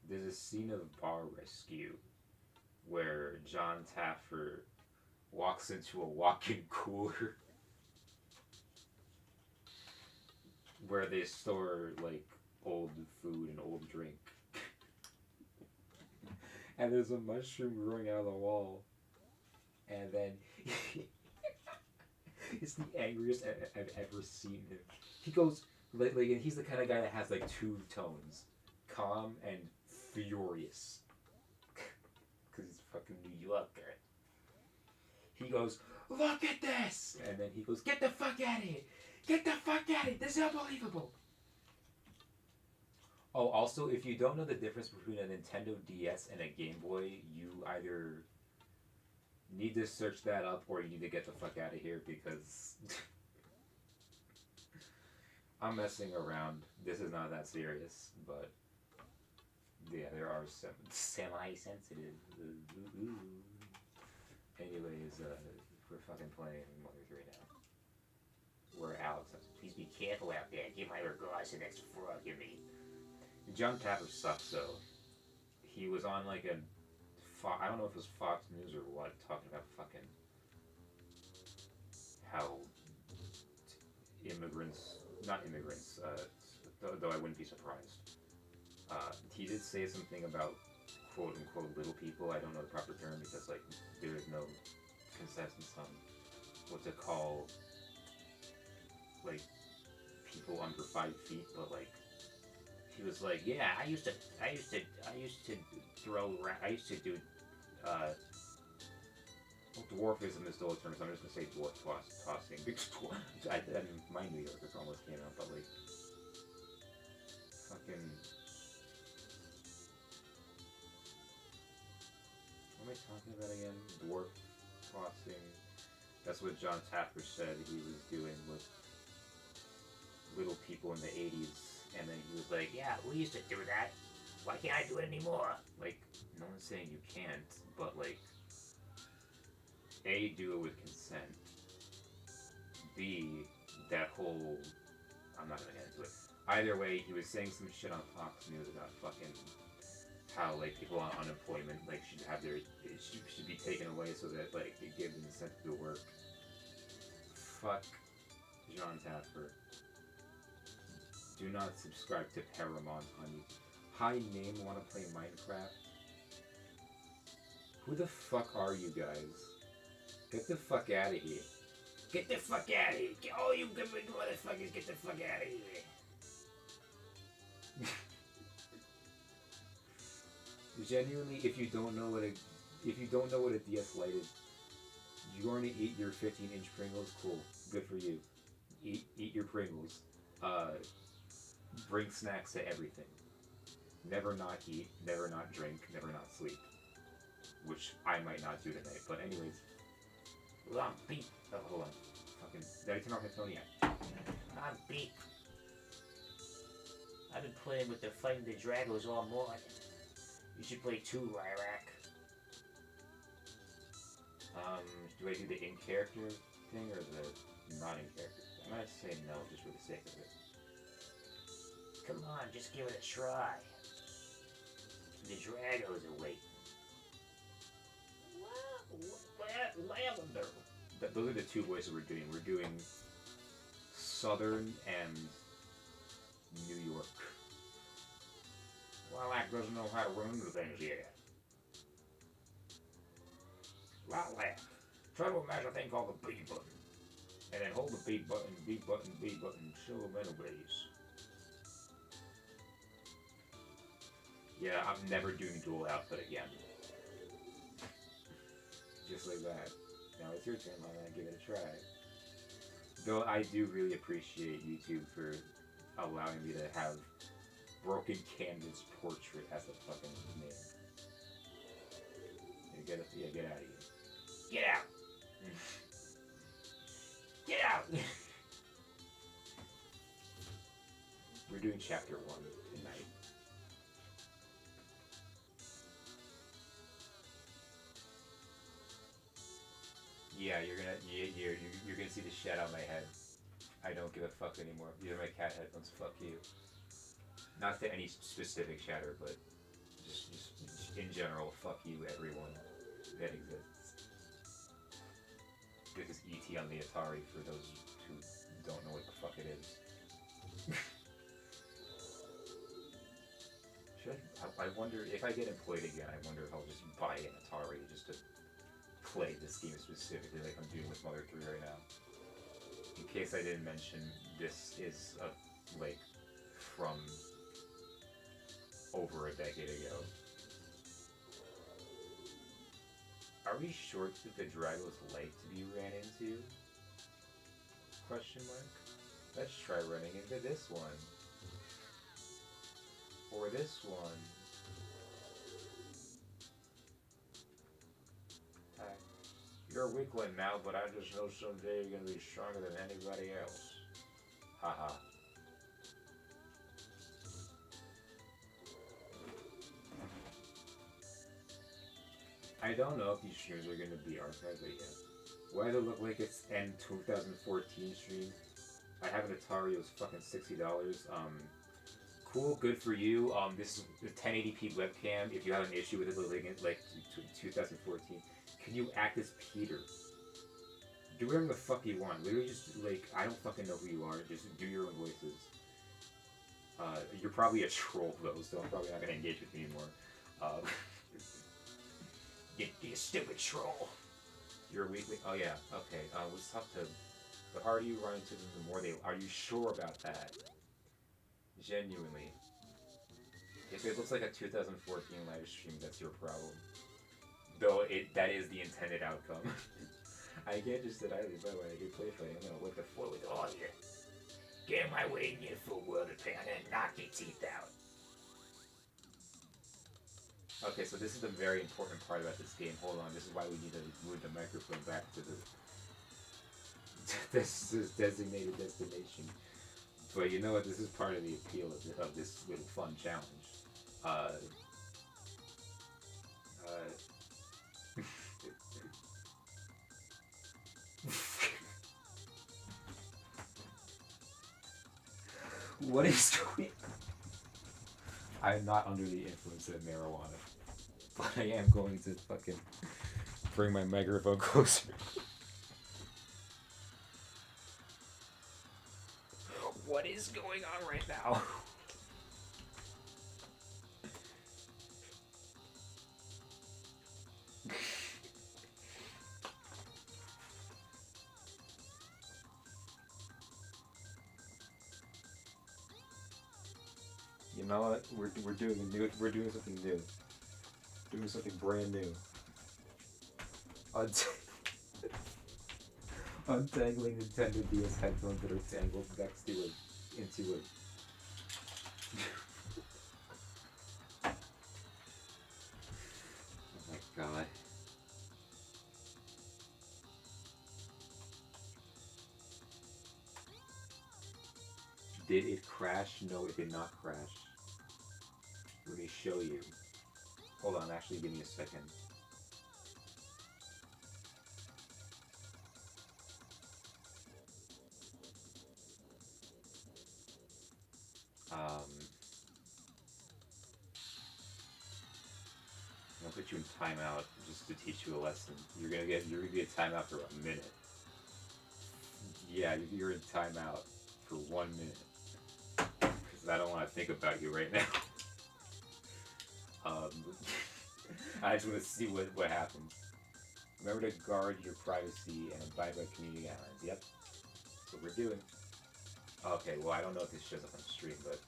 There's a scene of Bar Rescue where John Taffer walks into a walk-in cooler where they store like old food and old drink. and there's a mushroom growing out of the wall, and then it's the angriest I've ever seen him. He goes like, and he's the kind of guy that has like two tones, calm and furious, because he's a fucking New Yorker. He goes, look at this, and then he goes, get the fuck out of here, get the fuck out of here. This is unbelievable. Oh, also, if you don't know the difference between a Nintendo DS and a Game Boy, you either need to search that up or you need to get the fuck out of here because I'm messing around. This is not that serious, but yeah, there are some semi-sensitive. Anyways, we're fucking playing Mother 3 now. Where Alex says, please be careful out there. Give my regards to the next frog you meet. John Tapper sucks though. He was on like a I don't know if it was Fox News or what, talking about fucking how not immigrants, though I wouldn't be surprised. He did say something about quote unquote little people. I don't know the proper term because like there is no consensus on what to call like people under 5 feet, but like he was like, yeah, I used to do well, dwarfism is still a term, so I'm just gonna say dwarf tossing. My New Yorker almost came out, but like fucking what am I talking about again? Dwarf tossing. That's what John Tapper said he was doing with little people in the 80s. And then he was like, yeah, we used to do that. Why can't I do it anymore? Like, no one's saying you can't, but like, A, do it with consent. B, that whole, I'm not gonna get into it. Either way, he was saying some shit on Fox News about fucking how like people on unemployment like should have their, it should be taken away so that like it gives them incentive to work. Fuck John Tapper. Do not subscribe to Paramount on YouTube. High name wanna play Minecraft? Who the fuck are you guys? Get the fuck out of here. Get the fuck out of here. Oh, you good motherfuckers, get the fuck out of here. Genuinely, if you don't know what a DS Lite is, you're going to eat your 15-inch Pringles. Cool, good for you. Eat your Pringles. Bring snacks to everything. Never not eat, never not drink, never not sleep. Which I might not do tonight, but anyways. I'm beat. Oh, hold on. Fucking, did I turn off my phone yet? I'm beat. I've been playing with the Fighting the Dragos all morning. You should play 2, Lyrac. Do I do the in-character thing or the not-in-character thing? I'm gonna say no just for the sake of it. Come on, just give it a try. The Dragos are waiting. Lavender. Those are the 2 voices we're doing. We're doing Southern and New York. Lilac doesn't know how to run into things yet. Lilac, try to imagine a thing called the B button. And then hold the B button, B button, B button, show them anyways. Yeah, I'm never doing dual output again. Just like that. Now it's your turn, Lilac, give it a try. Though I do really appreciate YouTube for allowing me to have Broken Canvas Portrait as a fucking name. Get out of here. Get out! Get out! We're doing chapter 1 tonight. Yeah, you're gonna see the shed on my head. I don't give a fuck anymore. These are my cat headphones. Fuck you. Not to any specific chatter, but just in general, fuck you, everyone that exists. This is E.T. on the Atari for those who don't know what the fuck it is. wonder if I get employed again. I wonder if I'll just buy an Atari just to play this game specifically, like I'm doing with Mother 3 right now. In case I didn't mention, this is like from over a decade ago. Are we sure that the Dragos like to be ran into? Question mark. Let's try running into this one. Or this one. Hi. You're a weak one now, but I just know someday you're gonna be stronger than anybody else. Haha. I don't know if these streams are gonna be archived, but yeah. Why does it look like it's end 2014 stream? I have an Atari, it was fucking $60. Cool, good for you. This is a 1080p webcam. If you have an issue with it, like 2014, can you act as Peter? Do whatever the fuck you want. Literally just, like, I don't fucking know who you are. Just do your own voices. You're probably a troll, though, so I'm probably not gonna engage with you anymore. You stupid troll. You're a weakling? Oh, yeah. Okay, let's talk to... The harder you run into them, the more they... Are you sure about that? Genuinely. If it looks like a 2014 live stream, that's your problem. Though that is the intended outcome. I can't just sit idly by when I do play fighting. I'm gonna whip the floor with all of you. Get in my way and get full world of pain and knock your teeth out. Okay, so this is the very important part about this game. Hold on, this is why we need to move the microphone back to the this is designated destination. But you know what? This is part of the appeal of this little fun challenge. What is going? I'm not under the influence of marijuana, but I am going to fucking bring my microphone closer. What is going on right now? You know what? We're doing something new. Doing something brand new. Untangling Nintendo DS headphones that are tangled next to it into it. Oh my god. Did it crash? No, it did not crash. Let me show you. Hold on, actually give me a second. I'll put you in timeout just to teach you a lesson. You're gonna be in timeout for a minute. Yeah, you're in timeout for 1 minute. Because I don't want to think about you right now. I just want to see what happens. Remember to guard your privacy and abide by community guidelines. Yep. That's what we're doing. Okay, well, I don't know if this shows up on stream, but...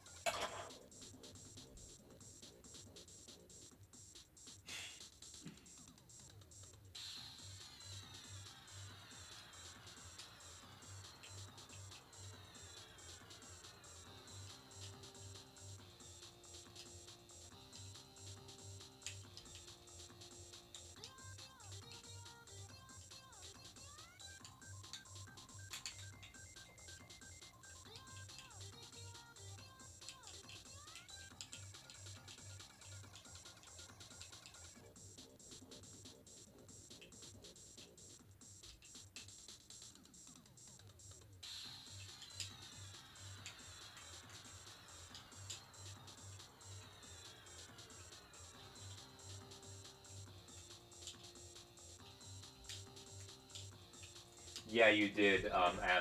Yeah, you did, I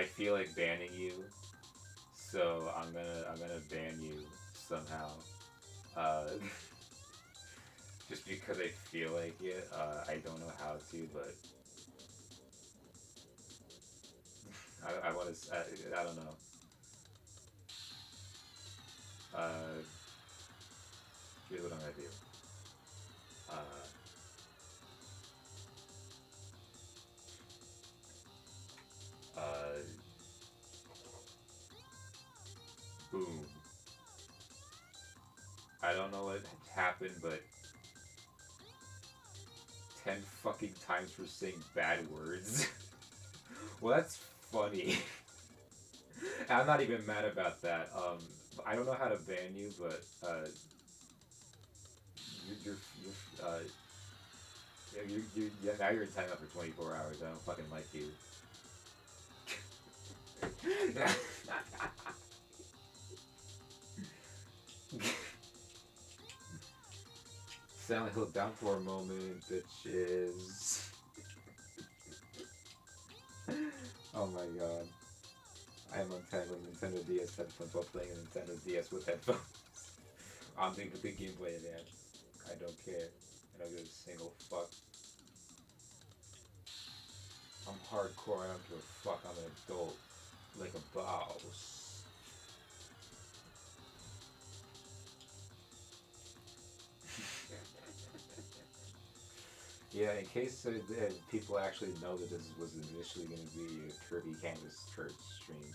feel like banning you, so I'm gonna ban you somehow. Uh, just because I feel like it. I don't know how to, but I want to. I don't know. Uh, Here's what I'm gonna do. Uh, uh, Boom. I don't know what happened, but 10 fucking times for saying bad words. Well, that's funny. I'm not even mad about that. I don't know how to ban you, but you're yeah, yeah, now you're in timeout for 24 hours. I don't fucking like you. Silent Hill downpour moment, bitches. Oh my god. I am untangling Nintendo DS headphones while playing a Nintendo DS with headphones. I'm thinking of the gameplay of that. I don't care. I don't give a single fuck. I'm hardcore, I don't give a fuck. I'm an adult. Like a boss. Yeah, in case people actually know that this was initially going to be a Kirby Canvas Church stream,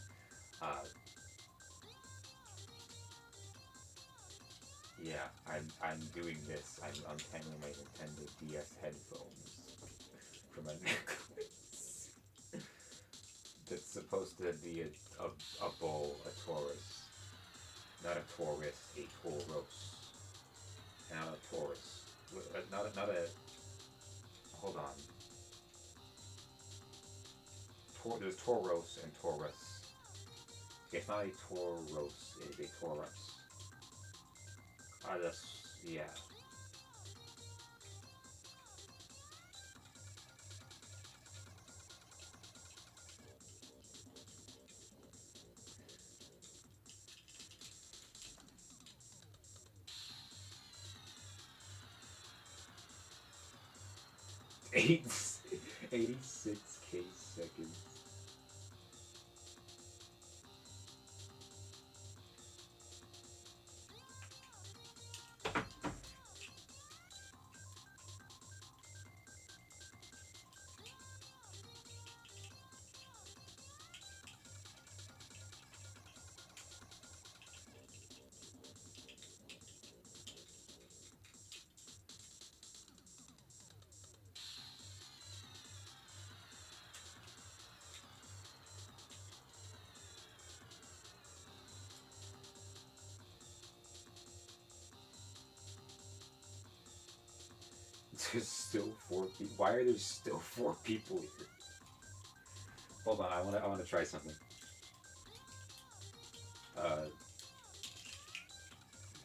uh, yeah, I'm doing this. I'm untangling my Nintendo DS headphones from a necklace that's supposed to be a bull, a Taurus, not a Taurus, a Tauros, not a Taurus, not a. Hold on. There's Tauros and Taurus. It's not a Tauros, it is a Taurus. That's, yeah. 86K seconds. There's still 4 people. Why are there still 4 people here? Hold on, I wanna try something. Uh,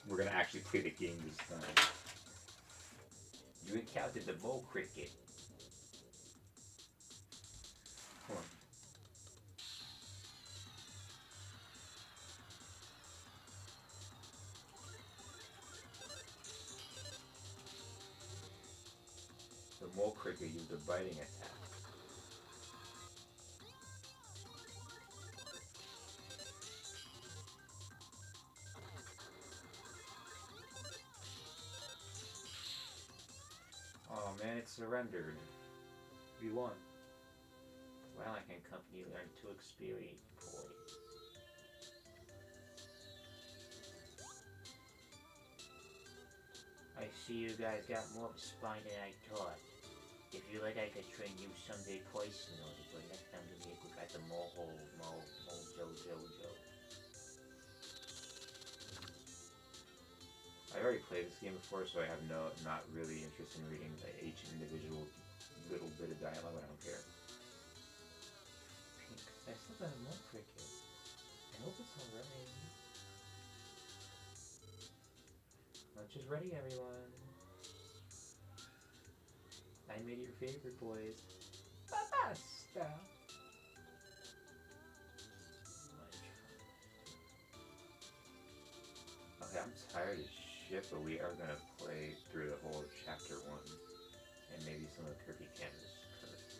we're gonna actually play the game this time. You encountered the mole cricket. Come on. The mole cricket used a biting attack. Oh man, it surrendered. We won. Well, I can accompany you learn 2 experience points. I see you guys got more spine than I thought. If you like, I could train you someday personally, but next time to make we got the Mojo. I already played this game before, so I have not really interest in reading each individual little bit of dialogue, but I don't care. Pink. I still got a mole cricket. I hope it's alright. Lunch is ready, everyone. I made your favorite, boys. Basta. Okay, I'm tired as shit, but we are gonna play through the whole chapter 1 and maybe some of Kirby Cam's curse.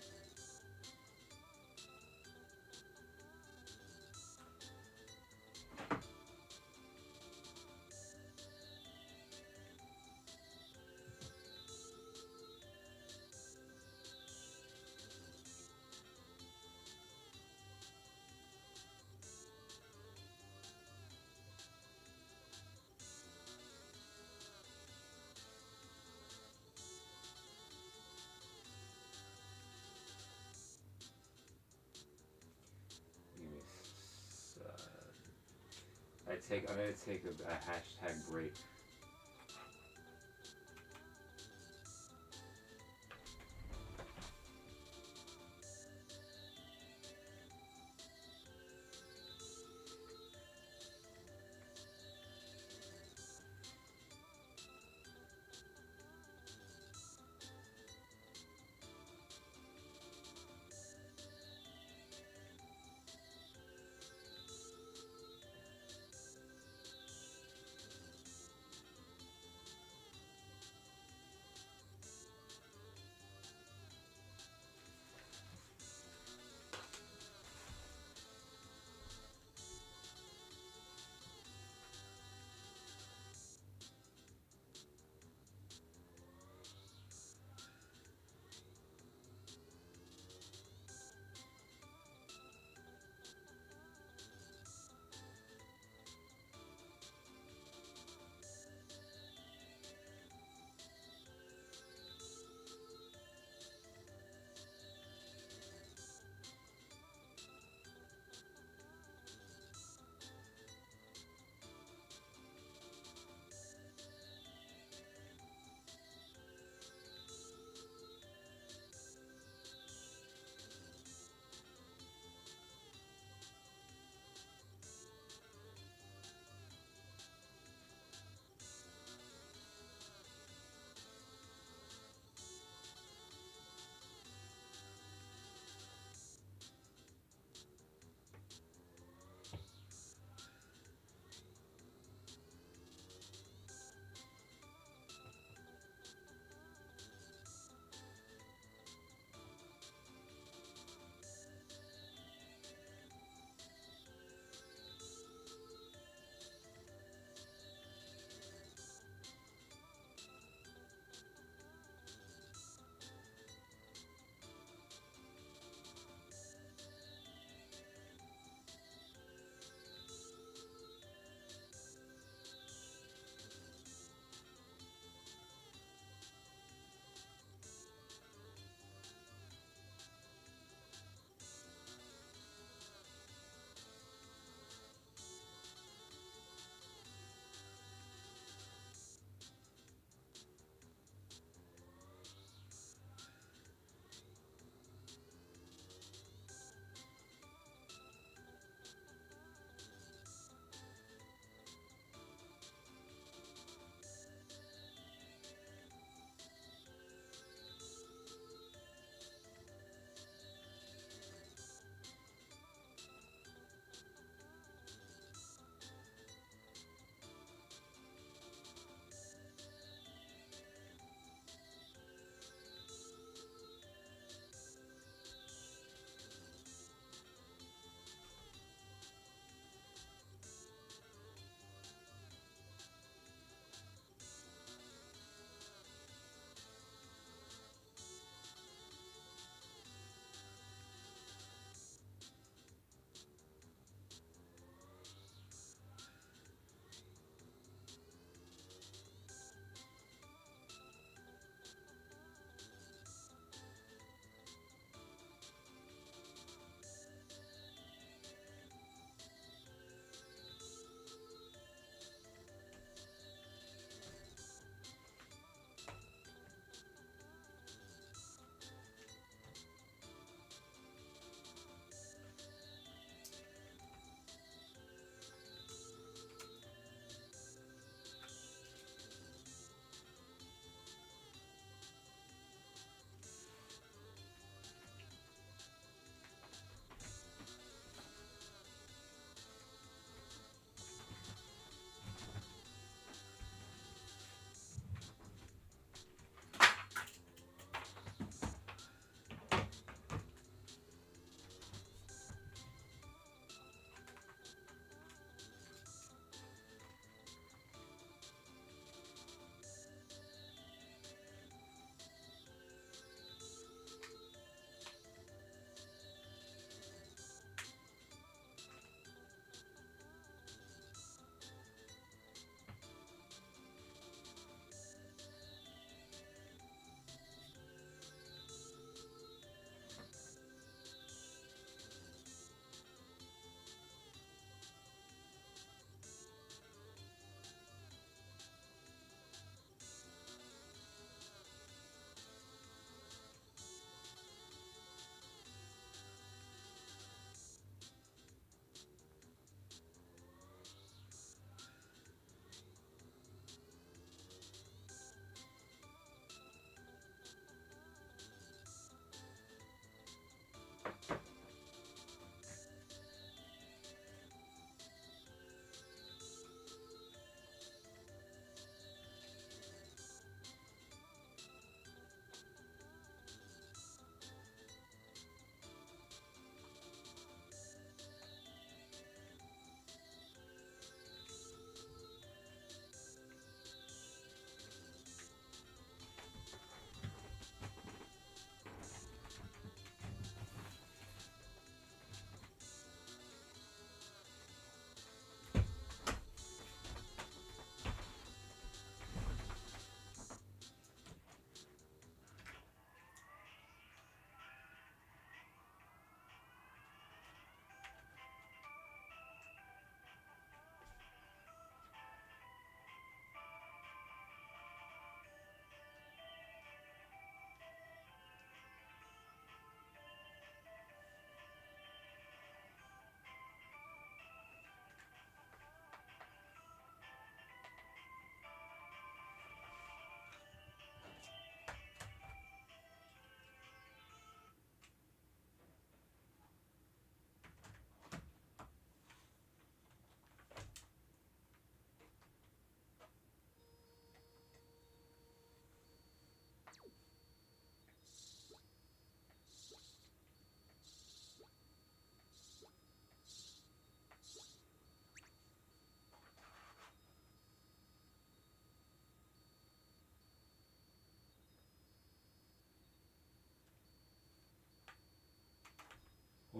I'm gonna take a hashtag break.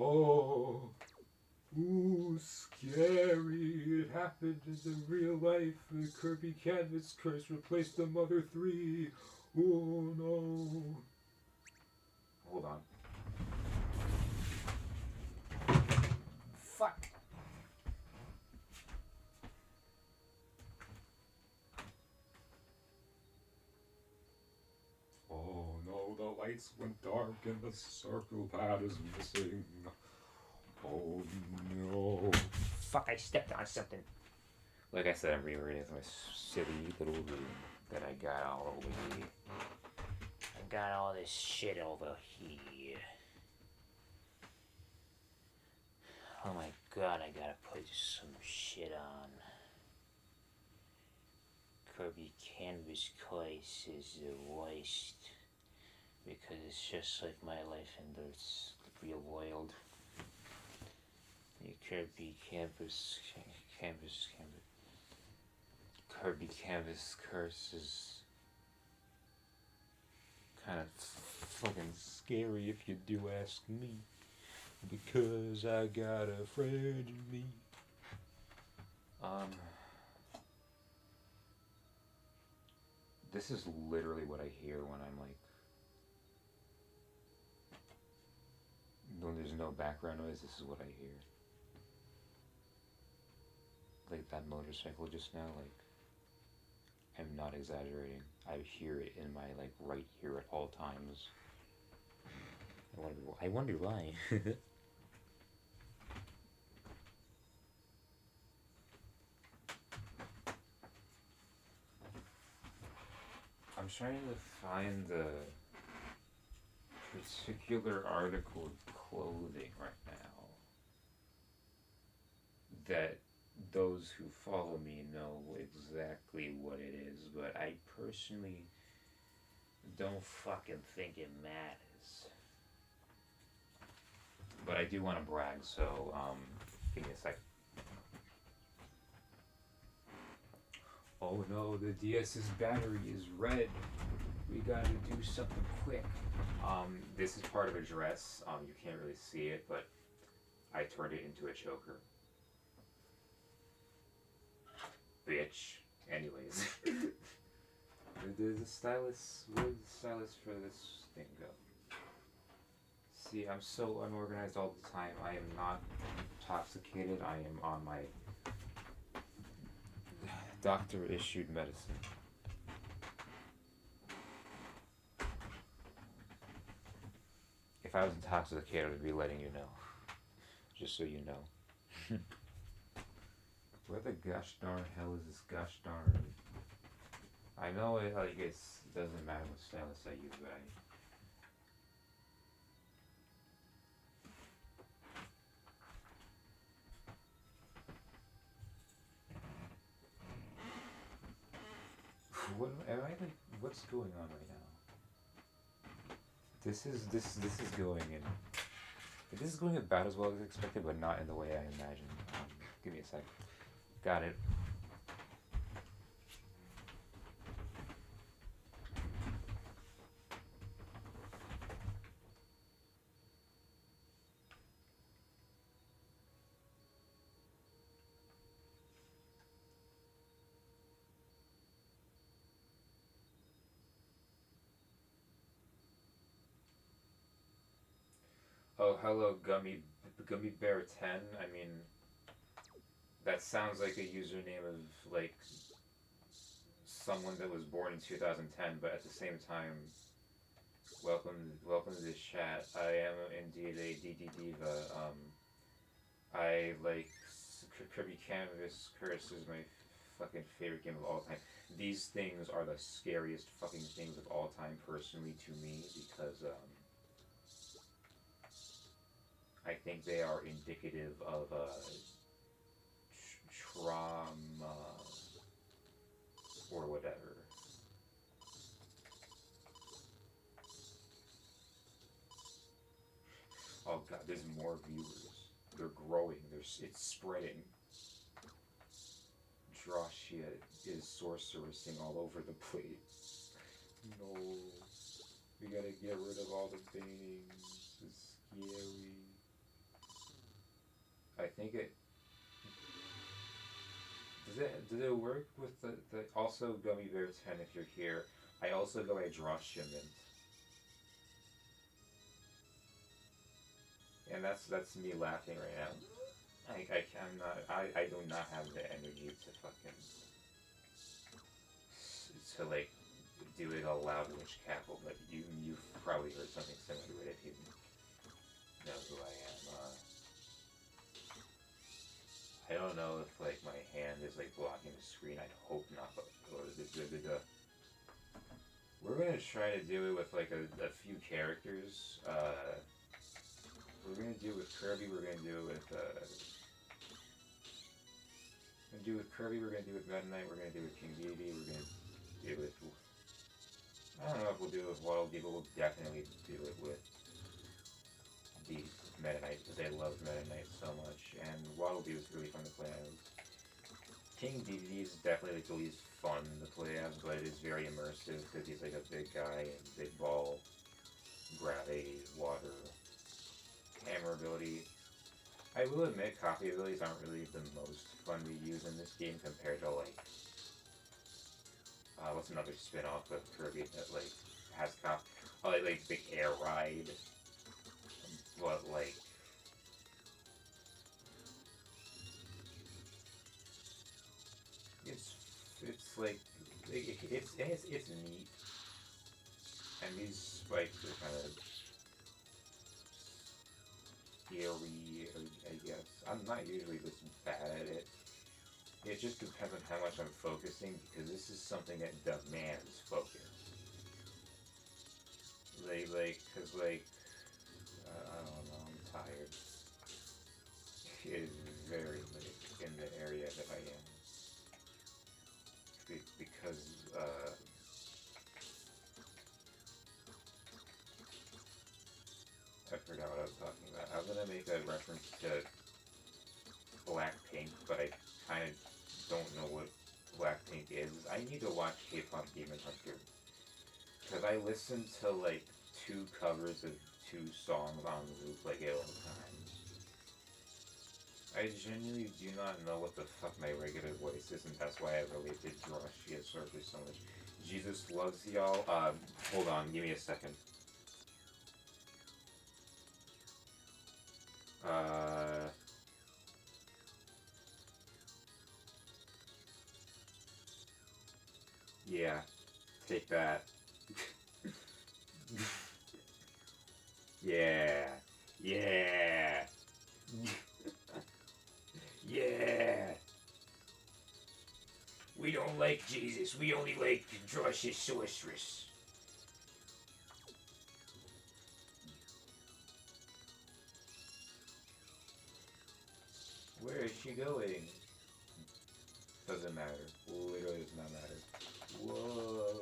Oh, ooh, scary. It happened in the real life. The Kirby Canvas curse replaced the Mother 3. Oh no. Hold on. Fuck. Oh no, the lights went dark and the circle pad is missing. Oh no. Fuck, I stepped on something. Like I said, I'm reorganizing my silly little room that I got all over here. I got all this shit over here. Oh my god, I gotta put some shit on. Kirby Canvas Curse is the worst. Because it's just like my life in the real world. You Kirby Canvas Kirby Canvas Curse is kind of fucking scary if you do ask me. Because I got a friend in me. This is literally what I hear when I'm like, when there's no background noise, this is what I hear. Like that motorcycle just now, like, I'm not exaggerating. I hear it in my like right ear at all times. I wonder why. I'm trying to find the particular article of clothing right now that those who follow me know exactly what it is, but I personally don't fucking think it matters. But I do want to brag, so give me a sec. Oh no, the DS's battery is red. We gotta do something quick. This is part of a dress. You can't really see it, but I turned it into a choker. Bitch. Anyways. There's a stylus. Where did the stylus for this thing go? See, I'm so unorganized all the time. I am not intoxicated. I am on my doctor-issued medicine. If I was intoxicated, I would be letting you know. Just so you know. Where the gosh darn hell is this gosh darn? I know it doesn't matter what stylus I use, but what am I like? What's going on right now? This is going in. This is going about as well as expected, but not in the way I imagined. Give me a sec. Got it. Oh, hello, Gummy Bear 10. I mean, that sounds like a username of like someone that was born in 2010, but at the same time, welcome to this chat. I am indeed a DD diva. I like Kirby Canvas Curse is my fucking favorite game of all time. These things are the scariest fucking things of all time, personally, to me, because I think they are indicative of trauma or whatever. Oh god, there's more viewers. They're growing. It's spreading. Drashia is sorceressing all over the place. No, we gotta get rid of all the bangs. It's scary. I think it does it work with the also Gummy Bear 10 if you're here. I also go a draw shipment. And that's me laughing right now. I'm not I do not have the energy to fucking to like do it all loud witch cackle, but you've probably heard something similar to it if you know who I am. I don't know if like my hand is like blocking the screen. I'd hope not, but we're gonna try to do it with like a few characters. We're gonna do it with Kirby. We're gonna do it with We're gonna do it with Meta Knight. We're gonna do it with King Dedede. We're gonna do it. I don't know if we'll do it with Waddle Dee, but we'll definitely do it with the Meta Knight because I love Meta Knight so much, and Waddle Dee was really fun to play as. King Dedede is definitely like the least fun to play as, but it is very immersive because he's like a big guy and big ball, gravity, water, hammer ability. I will admit, copy abilities aren't really the most fun to use in this game compared to like, what's another spin-off of Kirby that like has cop, oh like the air ride, but like, it's it's like it's neat, and these spikes are kind of scary, I guess. I'm not usually this bad at it. It just depends on how much I'm focusing because this is something that demands focus. Cause I don't know, I'm tired. It is very late in the area that I am. Because, I forgot what I was talking about. I was gonna make a reference to Blackpink, but I kind of don't know what Blackpink is. I need to watch K-pop Demon Hunter because I listen to like 2 covers of 2 songs on loop like all the time. I genuinely do not know what the fuck my regular voice is, and that's why I relate to Jirashi Surface so much. Jesus loves y'all. Hold on, give me a second. Uh, yeah, take that. Yeah, yeah, yeah. We don't like Jesus. We only like Josh's sorceress. Where is she going? Doesn't matter. Literally does not matter. Whoa.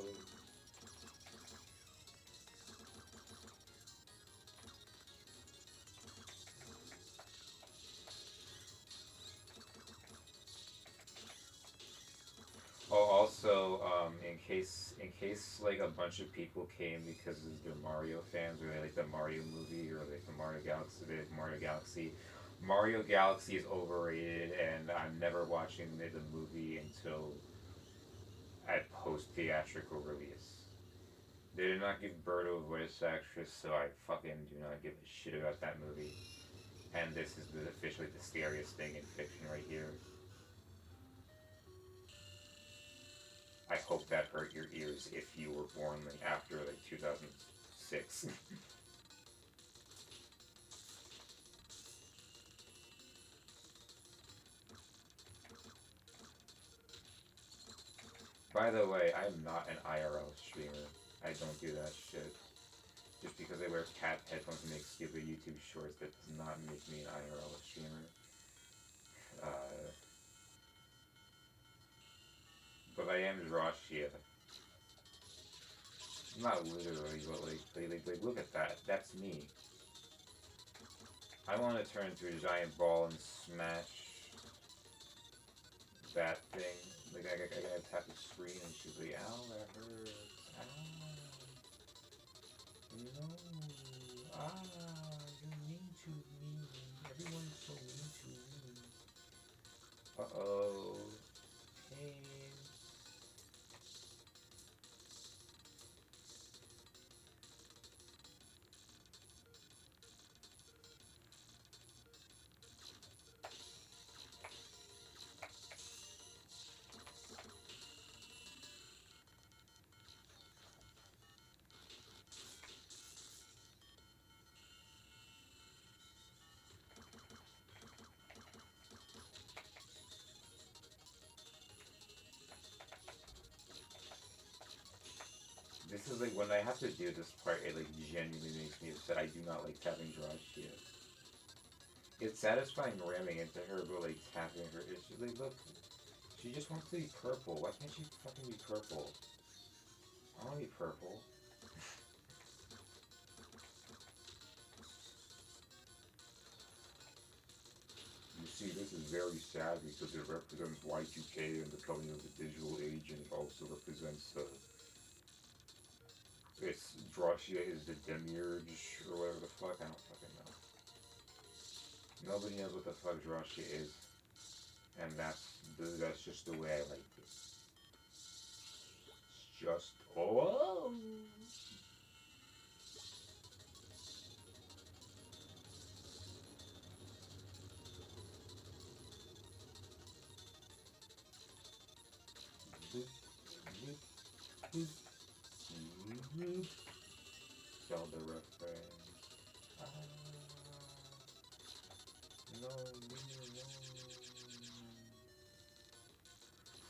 Oh, also, in case like a bunch of people came because they're Mario fans or they like the Mario movie or like the Mario Galaxy is overrated, and I'm never watching the movie until at post theatrical release. They did not give Birdo a voice actress, so I fucking do not give a shit about that movie. And this is officially the scariest thing in fiction right here. I hope that hurt your ears if you were born like after like 2006. By the way, I'm not an IRL streamer. I don't do that shit. Just because I wear cat headphones and make stupid YouTube shorts, that does not make me an IRL streamer. Uh, but I am Roshia. Not literally, but like, look at that. That's me. I want to turn into a giant ball and smash that thing. Like, I gotta tap the screen and she's like, ow, that hurts. Ow. No. Ah, you're mean to me. Everyone's so mean to me. Because like when I have to do this part, it like genuinely makes me upset. I do not like tapping draw shit. It's satisfying ramming into her, but like tapping her, it's just like look, she just wants to be purple. Why can't she fucking be purple? I want to be purple. You see, this is very sad because it represents Y2K and the coming of the digital age, and it also represents the. It's Drachia is the demiurge or whatever the fuck. I don't fucking know. Nobody knows what the fuck Drachia is, and that's just the way I like it. It's just oh. Zelda reference. Ah, no, leave me alone.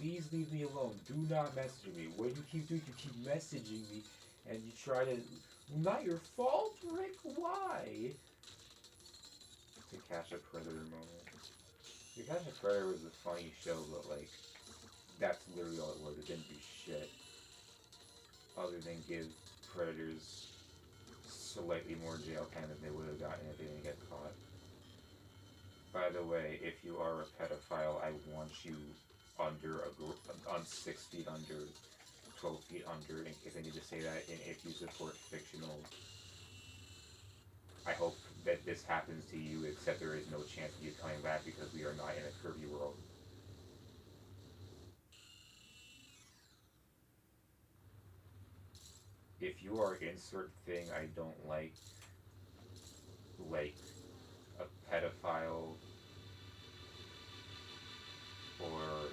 Please leave me alone. Do not message me. What you keep doing, you keep messaging me, and you try to. Not your fault, Rick. Why? To Catch a Predator moment. To Catch a Predator was a funny show, but like, that's literally all it was. It didn't do shit other than give predators slightly more jail time than they would have gotten if they didn't get caught. By the way, if you are a pedophile, I want you under on 6 feet under, 12 feet under. In case I need to say that, and if you support fictional, I hope that this happens to you. Except there is no chance of you coming back because we are not in a Kirby world. If you are insert thing I don't like a pedophile or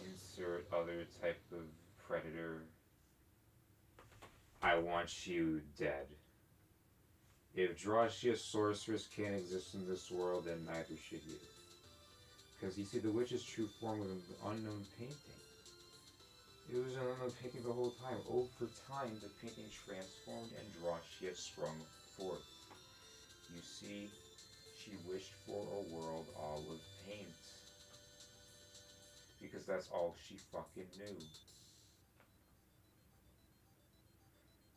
insert other type of predator, I want you dead. If Drachia sorceress can't exist in this world, then neither should you. Because you see, the witch's true form was an unknown painting. It was an unknown painting the whole time. Over time, the painting transformed and Drachia sprung forth. You see, she wished for a world all of paint. Because that's all she fucking knew.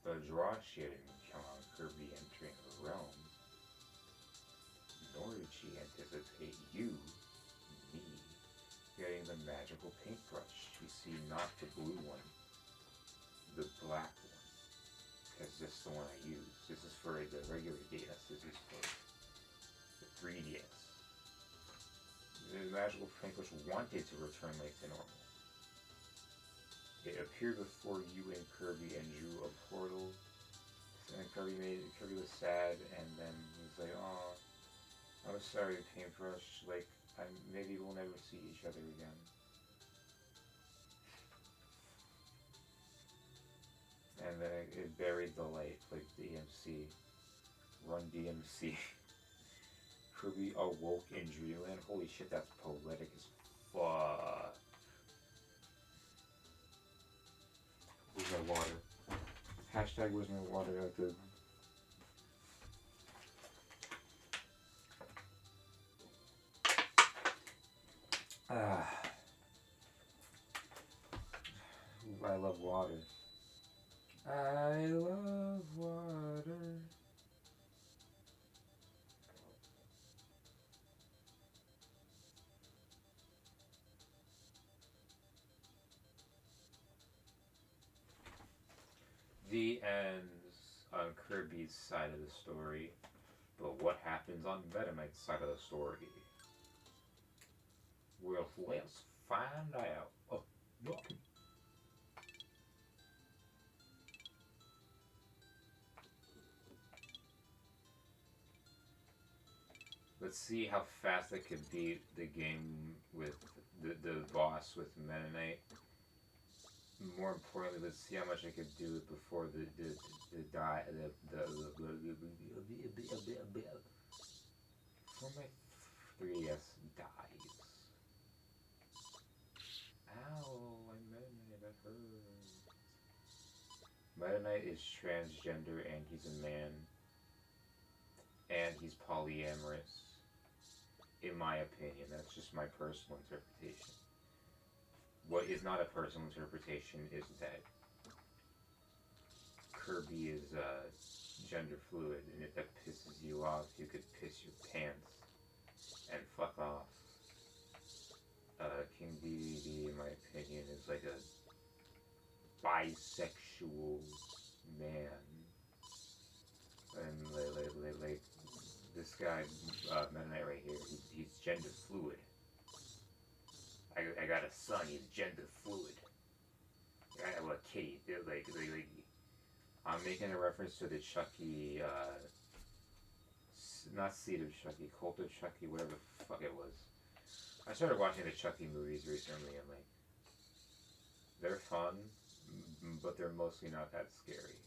But Drachia didn't count on Kirby entering her realm. Nor did she anticipate you, me, getting the magical paintbrush. You see, not the blue one, the black one. Because this is the one I use. This is for the regular DS. This is for the 3DS. The magical paintbrush wanted to return Link to normal. It appeared before you and Kirby and drew a portal. And Kirby was sad, and then he was like, "Oh, I'm sorry, paintbrush. Like, maybe we'll never see each other again." And then it buried the light, like DMC. Run DMC. Kirby awoke in dreamland. Holy shit, that's poetic as fuck. Where's my water? Hashtag where's my water? I could. I love water. I love water. The ends on Kirby's side of the story, but what happens on Meta Knight's side of the story? Well, let's find out. Oh, no. Let's see how fast I can beat the game with the boss with Meta Knight. More importantly, let's see how much I could do it before the die before my 3DS dies. Ow. Meta Knight is transgender and he's a man and he's polyamorous. In my opinion, that's just my personal interpretation. What is not a personal interpretation is that Kirby is gender fluid, and if that pisses you off, you could piss your pants and fuck off. King DDD, in my opinion, is like a bisexual man, and like this guy, Meta Knight right here, he's gender fluid. I got a son, he's gender fluid. I have a kitty, like I'm making a reference to the Chucky, not Seed of Chucky, Cult of Chucky, whatever the fuck it was. I started watching the Chucky movies recently, and like, they're fun, but they're mostly not that scary.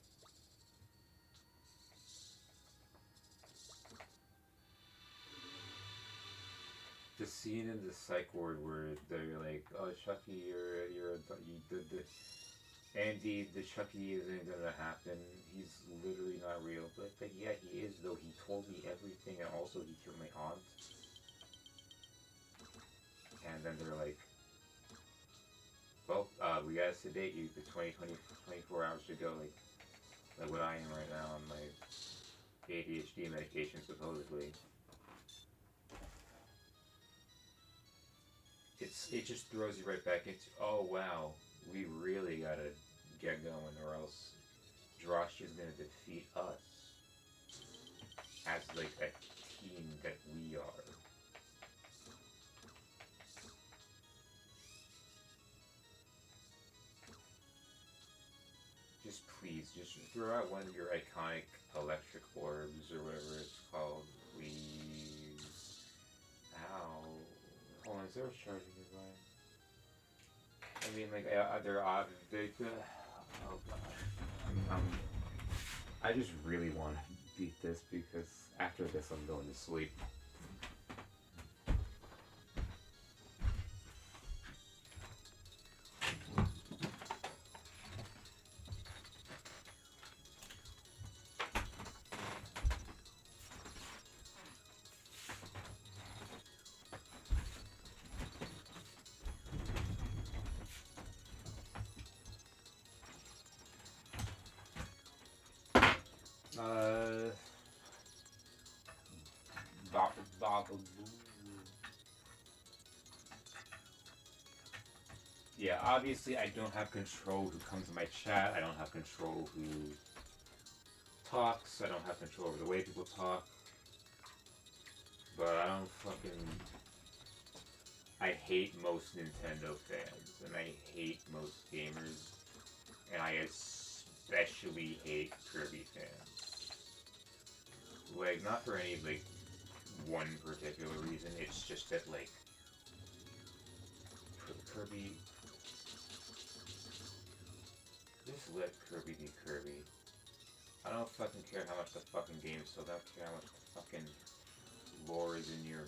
The scene in the psych ward where they're like, "Oh, Chucky, Andy, the Chucky isn't gonna happen. He's literally not real." But yeah, he is though. He told me everything, and also he killed my aunt. And then they're like, "Well, we gotta sedate you for 24 hours to go." Like what I am right now on my ADHD medication, supposedly. It just throws you right back into, oh wow, we really gotta get going, or else Drosh is gonna defeat us as like a team that we are. Just please, just throw out one of your iconic electric orbs or whatever it's called, please. Ow. Hold on, is there a charging device? I mean, like, they're odd. Oh god. I just really want to beat this because after this I'm going to sleep. Yeah, obviously I don't have control who comes in my chat. I don't have control who talks. I don't have control over the way people talk. But I don't fucking... I hate most Nintendo fans, and I hate most gamers, and I especially hate Kirby fans. Like, not for any, like, one particular reason, it's just that, like, Kirby... Just let Kirby be Kirby. I don't fucking care how much the fucking game is sold. I don't care how much the fucking lore is in your...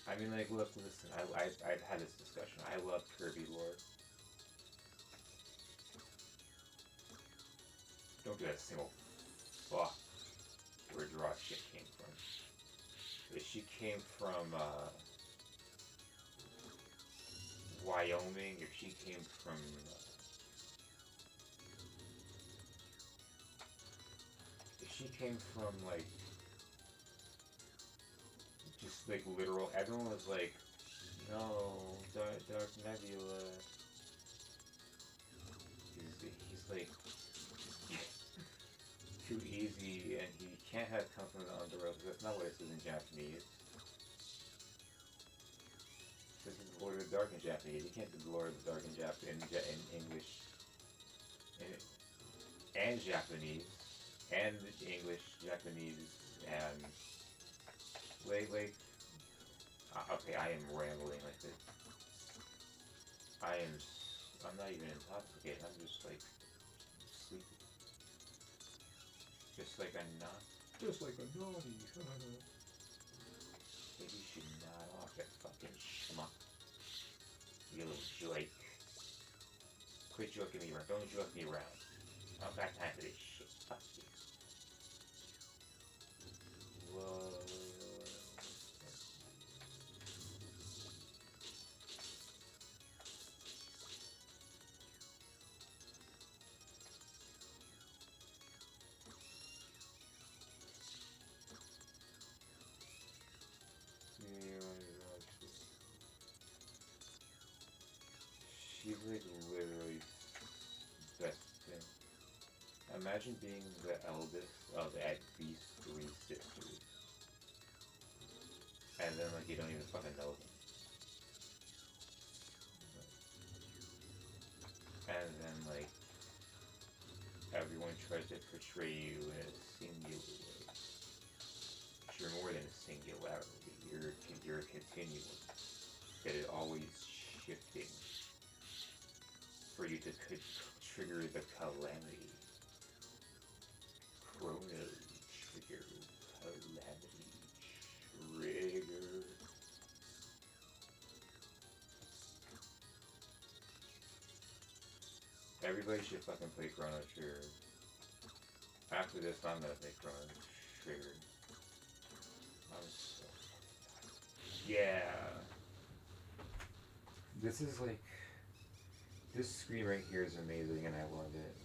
I mean, like, look, listen, I've had this discussion. I love Kirby lore. Don't give a single fuck where Draw shit came from. If she came from, Wyoming, if she came from, if she came from, like, just, like, literal, everyone was like, no, Dark Nebula, he's like, too easy, and he can't have come from the underworld, because that's not what it says in Japanese. This is the Lord of the Dark in Japanese. You can't do the Lord of the Dark in English, and Japanese, and English, Japanese, and okay, I am rambling like this. I'm not even intoxicated. I'm just like sleepy, just like a naughty. Maybe you should nod off, that fucking schmuck. You little joke. Quit joking me around. Don't joke me around. I don't got time for this shit. Fuck you. Whoa. She's like literally best thing. Imagine being the eldest of at least 3 sisters. And then like you don't even fucking know them. And then like everyone tries to portray you in a singular way. But you're more than a singularity. You're a continuum that is always shifting for you to trigger the calamity. Chrono trigger calamity trigger. Everybody should fucking play Chrono Trigger. After this, I'm gonna play Chrono Trigger. I'm so yeah. This is like this screen right here is amazing, and I love it.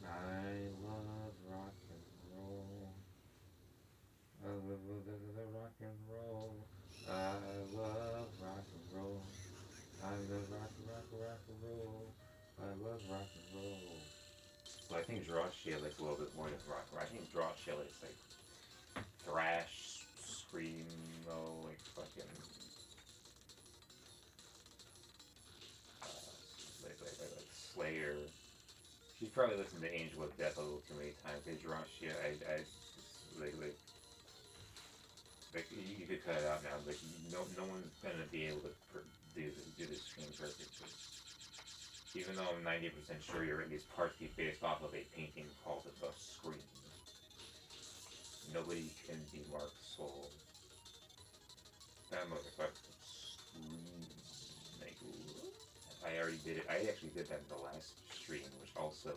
I love rock and roll. I love the rock and roll. I love rock and roll. I love rock and roll. I love rock and roll. Well, I think Draw Shell is a little bit more than rock. I think Draw Shell is like thrash, screamo, like fucking like Slayer. She's probably listened to Angel of Death a little too many times. Because Draw Shell, like you could cut it out now. Like no one's gonna be able to do this screen perfectly. Even though I'm 90% sure you're at least partially based off of a painting called The Scream. Nobody can be Mark Soul. That motherfucker scream. Like, I already did it. I actually did that in the last stream, which also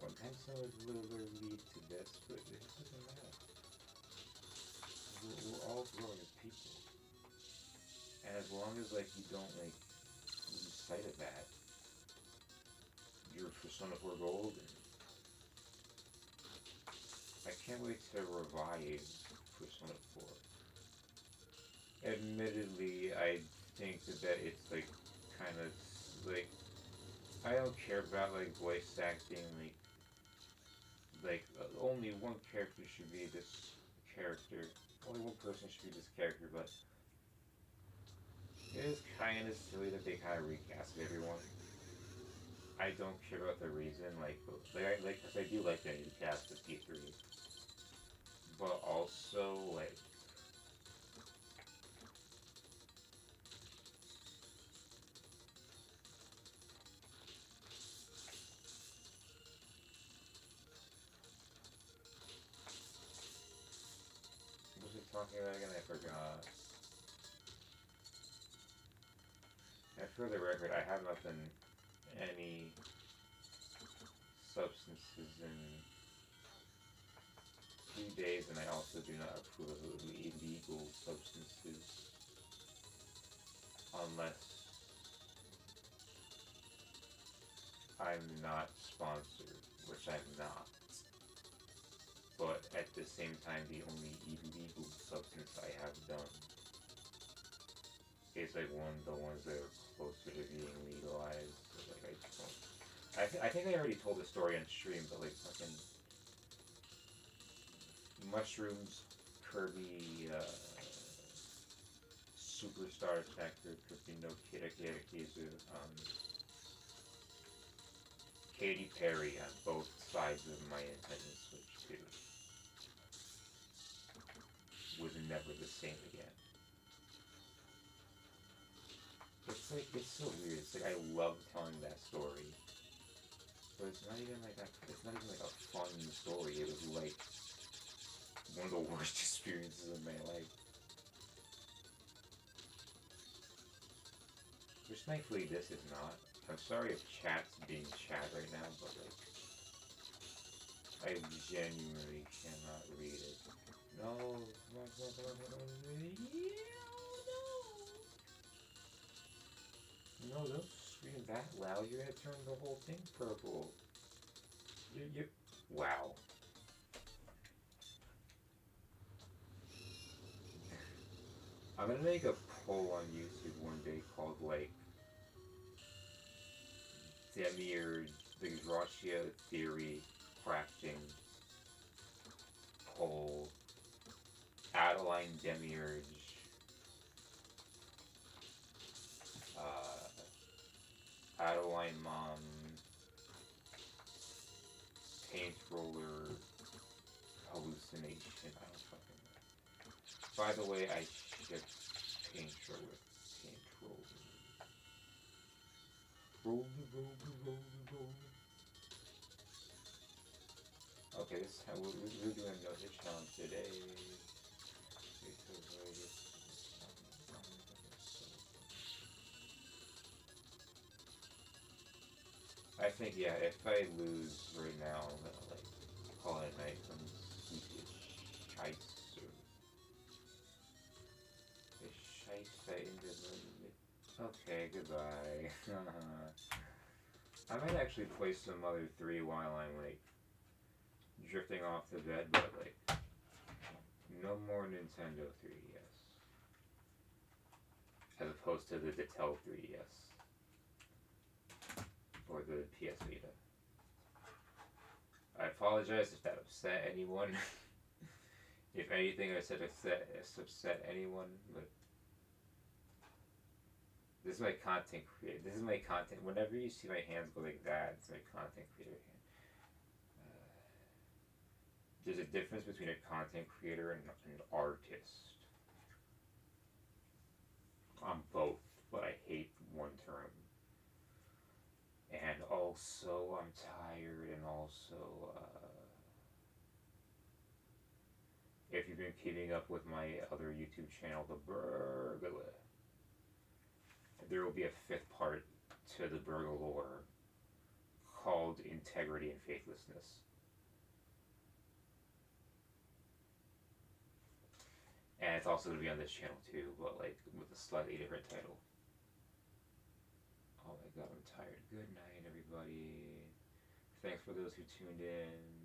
one kind of will lead to this, but it doesn't matter. We're all growing as people. And as long as like you don't like lose sight of that, your Persona 4 Gold. I can't wait to revive Persona 4. Admittedly, I think that it's like kind of like I don't care about like voice acting. Like only one character should be this character. Only one person should be this character, but it is kind of silly that they kind of recast everyone. I don't care about the reason, cause I do like that you cast the P3, but also like, what was it talking about again? I forgot. And for the record, I have not done any substances in 3 days, and I also do not approve of illegal substances unless I'm not sponsored, which I'm not. But at the same time, the only illegal substance I have done is like one of the ones that are closer to being legalized. Like I just don't. I think I already told the story on stream, but like fucking mushrooms, Kirby, Superstar Attacker, Kirby no Kirakizu, Katy Perry on both sides of my Nintendo Switch 2 was never the same again. It's like, it's so weird. It's like I love telling that story. But it's not even like a fun story. It was like one of the worst experiences of my life. Which thankfully this is not. I'm sorry if chat's being chat right now, but like I genuinely cannot read it. No, no, don't scream that loud. You're gonna turn the whole thing purple. You. Wow. I'm gonna make a poll on YouTube one day called like Demiurge, the Drachia theory crafting poll. Adeline Demiurge. Adeline Mom. Paint roller hallucination. I don't fucking know. By the way, I shipped paint roller. Paint roller. Roller. Okay, this is how we're doing another challenge today. I think, yeah, if I lose right now, I'm gonna like call it a night from stupid shice or the shice in the Okay, goodbye. I might actually play some other 3 while I'm like drifting off the bed, but like no more Nintendo 3DS. As opposed to the Detel 3DS. Or the PS Vita. I apologize if that upset anyone. If anything I said upset anyone, but this is my content creator. This is my content. Whenever you see my hands go like that, it's my content creator hand. There's a difference between a content creator and an artist. I'm both, but I hate one term. And also, I'm tired, and also, if you've been keeping up with my other YouTube channel, The Burglar, there will be a 5th part to The Burglar called Integrity and Faithlessness. And it's also going to be on this channel too, but like with a slightly different title. Oh my god, I'm tired. Good night, everybody. Thanks for those who tuned in.